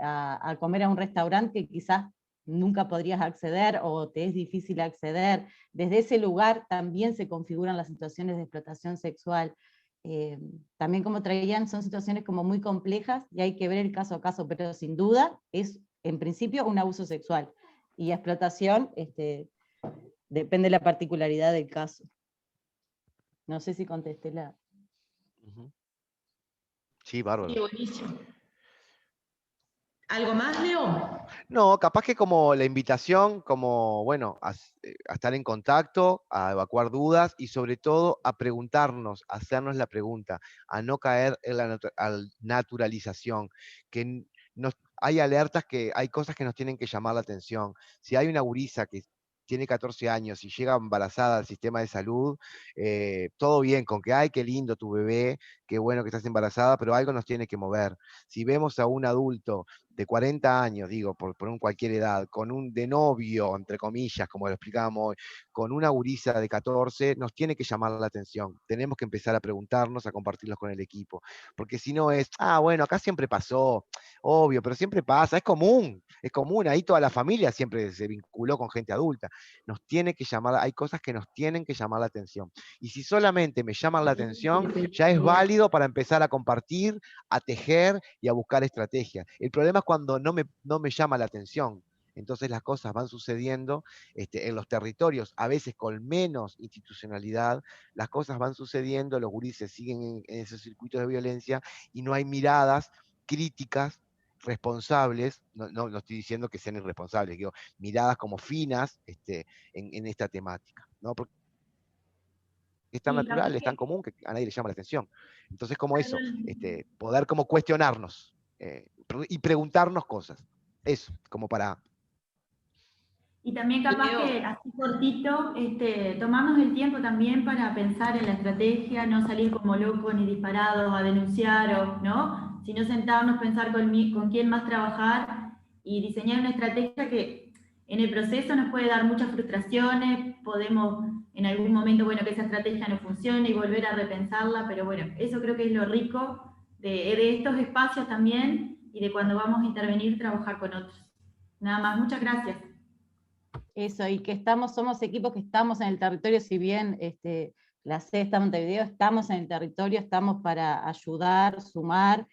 a comer a un restaurante que quizás nunca podrías acceder o te es difícil acceder. Desde ese lugar también se configuran las situaciones de explotación sexual. También como traían, son situaciones como muy complejas y hay que ver el caso a caso, pero sin duda es en principio un abuso sexual, y explotación depende de la particularidad del caso. No sé si contesté la... sí, bárbaro. Sí, buenísimo. ¿Algo más, Leo? No, capaz que como la invitación, como, bueno, a estar en contacto, a evacuar dudas y sobre todo a preguntarnos, a hacernos la pregunta, a no caer en la naturalización, que hay alertas, que hay cosas que nos tienen que llamar la atención. Si hay una gurisa que tiene 14 años y llega embarazada al sistema de salud, todo bien, con que, ay, qué lindo tu bebé, qué bueno que estás embarazada, pero algo nos tiene que mover. Si vemos a un adulto de 40 años, digo, por cualquier edad, con un de novio, entre comillas, como lo explicábamos hoy, con una gurisa de 14, nos tiene que llamar la atención. Tenemos que empezar a preguntarnos, a compartirlos con el equipo. Porque si no es, bueno, acá siempre pasó, obvio, pero siempre pasa, es común, ahí toda la familia siempre se vinculó con gente adulta. Nos tiene que llamar, hay cosas que nos tienen que llamar la atención. Y si solamente me llaman la atención, ya es válido para empezar a compartir, a tejer y a buscar estrategias. El problema es cuando no me llama la atención. Entonces las cosas van sucediendo en los territorios, a veces con menos institucionalidad, las cosas van sucediendo, los gurises siguen en esos circuitos de violencia y no hay miradas críticas, responsables, no estoy diciendo que sean irresponsables, digo, miradas como finas en esta temática, ¿no? Porque es tan natural, es tan común que a nadie le llama la atención. Entonces, como eso, poder como cuestionarnos y preguntarnos cosas. Eso, como para... Y también capaz que así cortito, tomarnos el tiempo también para pensar en la estrategia, no salir como locos ni disparados a denunciar, ¿no? Sino sentarnos, pensar con quién más trabajar y diseñar una estrategia que en el proceso nos puede dar muchas frustraciones, podemos en algún momento, bueno, que esa estrategia no funcione y volver a repensarla, pero bueno, eso creo que es lo rico de estos espacios también y de cuando vamos a intervenir, trabajar con otros. Nada más, muchas gracias. Eso, y que somos equipos que estamos en el territorio, si bien la sede está en Montevideo, estamos en el territorio, estamos para ayudar, sumar,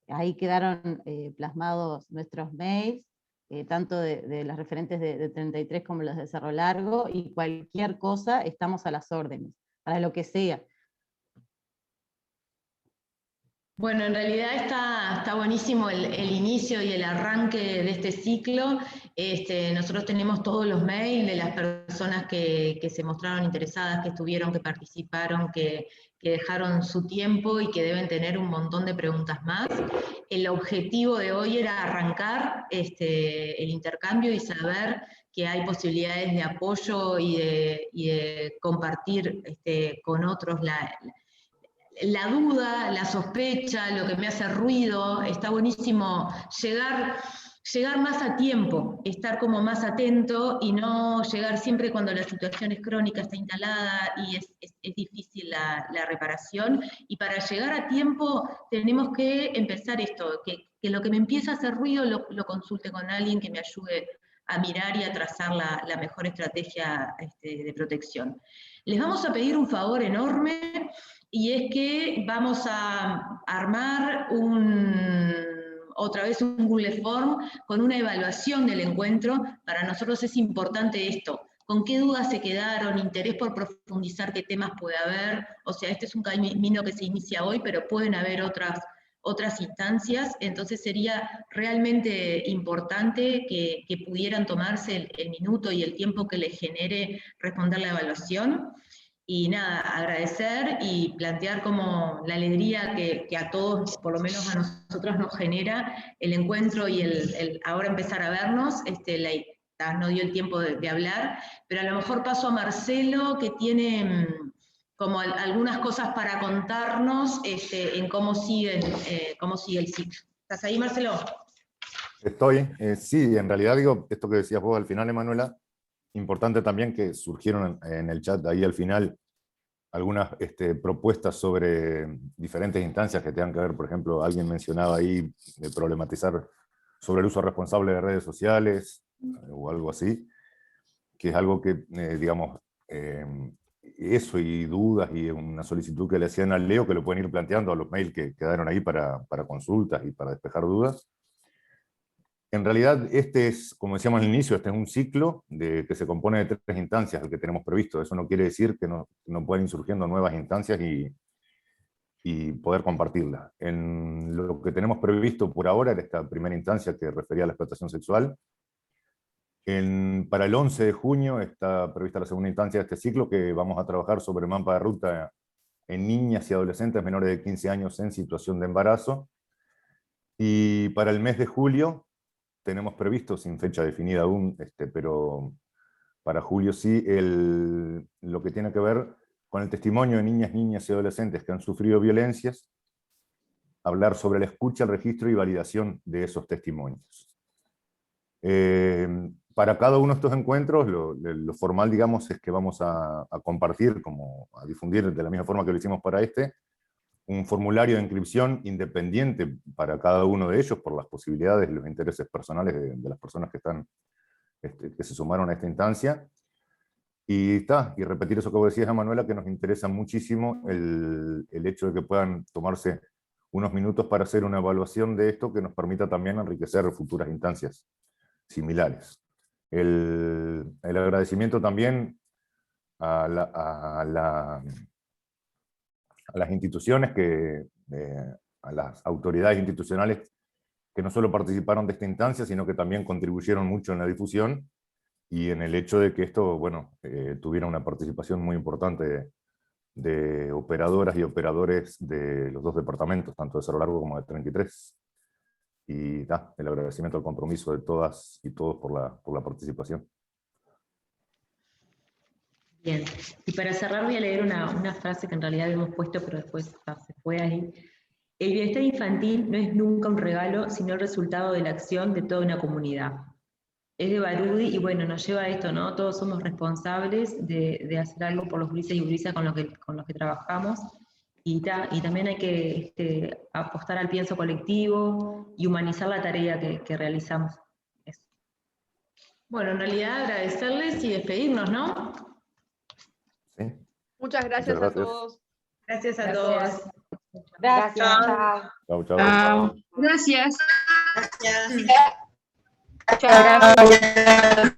Ahí quedaron plasmados nuestros mails, tanto de las referentes de 33 como las de Cerro Largo, y cualquier cosa estamos a las órdenes, para lo que sea. Bueno, en realidad está buenísimo el inicio y el arranque de este ciclo. Nosotros tenemos todos los mails de las personas que se mostraron interesadas, que estuvieron, que participaron, que dejaron su tiempo y que deben tener un montón de preguntas más. El objetivo de hoy era arrancar el intercambio y saber que hay posibilidades de apoyo y de compartir con otros la duda, la sospecha, lo que me hace ruido. Está buenísimo llegar más a tiempo, estar como más atento y no llegar siempre cuando la situación es crónica, está instalada y es difícil la reparación. Y para llegar a tiempo tenemos que empezar esto, que lo que me empieza a hacer ruido lo consulte con alguien que me ayude a mirar y a trazar la mejor estrategia de protección. Les vamos a pedir un favor enorme, y es que vamos a armar otra vez un Google Form con una evaluación del encuentro. Para nosotros es importante esto, con qué dudas se quedaron, interés por profundizar qué temas puede haber. O sea, este es un camino que se inicia hoy, pero pueden haber otras instancias. Entonces sería realmente importante que pudieran tomarse el minuto y el tiempo que les genere responder la evaluación. Y nada, agradecer y plantear como la alegría que a todos, por lo menos a nosotros, nos genera el encuentro y el ahora empezar a vernos. No dio el tiempo de hablar, pero a lo mejor paso a Marcelo, que tiene como algunas cosas para contarnos en cómo sigue el ciclo. ¿Estás ahí, Marcelo? Estoy, sí, en realidad digo, esto que decías vos al final, Emanuela, importante también que surgieron en el chat ahí al final algunas propuestas sobre diferentes instancias que tengan que ver, por ejemplo, alguien mencionaba ahí de problematizar sobre el uso responsable de redes sociales o algo así, que es algo que, digamos, eso y dudas y una solicitud que le hacían al Leo, que lo pueden ir planteando a los mails que quedaron ahí para consultas y para despejar dudas. En realidad, este es, como decíamos al inicio, este es un ciclo que se compone de 3 instancias, el que tenemos previsto. Eso no quiere decir que no puedan ir surgiendo nuevas instancias y poder compartirlas. En lo que tenemos previsto por ahora era esta primera instancia que refería a la explotación sexual. Para el 11 de junio está prevista la segunda instancia de este ciclo, que vamos a trabajar sobre mapa de ruta en niñas y adolescentes menores de 15 años en situación de embarazo. Y para el mes de julio tenemos previsto, sin fecha definida aún, pero para julio sí, lo que tiene que ver con el testimonio de niñas y adolescentes que han sufrido violencias, hablar sobre la escucha, el registro y validación de esos testimonios. Para cada uno de estos encuentros, lo formal, digamos, es que vamos a compartir, a difundir de la misma forma que lo hicimos para un formulario de inscripción independiente para cada uno de ellos por las posibilidades y los intereses personales de las personas que se sumaron a esta instancia. Y repetir eso que vos decías, Manuela, que nos interesa muchísimo el hecho de que puedan tomarse unos minutos para hacer una evaluación de esto que nos permita también enriquecer futuras instancias similares. El agradecimiento también a las instituciones, a las autoridades institucionales que no solo participaron de esta instancia, sino que también contribuyeron mucho en la difusión y en el hecho de que esto, tuviera una participación muy importante de operadoras y operadores de los 2 departamentos, tanto de Cerro Largo como de 33. Y el agradecimiento al compromiso de todas y todos por la participación. Bien, y para cerrar voy a leer una frase que en realidad hemos puesto, pero después se fue ahí. El bienestar infantil no es nunca un regalo, sino el resultado de la acción de toda una comunidad. Es de Barudi y nos lleva a esto, ¿no? Todos somos responsables de hacer algo por los gurises y gurisas con los que trabajamos. Y también hay que apostar al pienso colectivo y humanizar la tarea que realizamos. Eso. Bueno, en realidad agradecerles y despedirnos, ¿no? Sí. Muchas gracias a todos. Gracias a todos. Gracias. Chau, chau. Gracias. Gracias. Muchas gracias.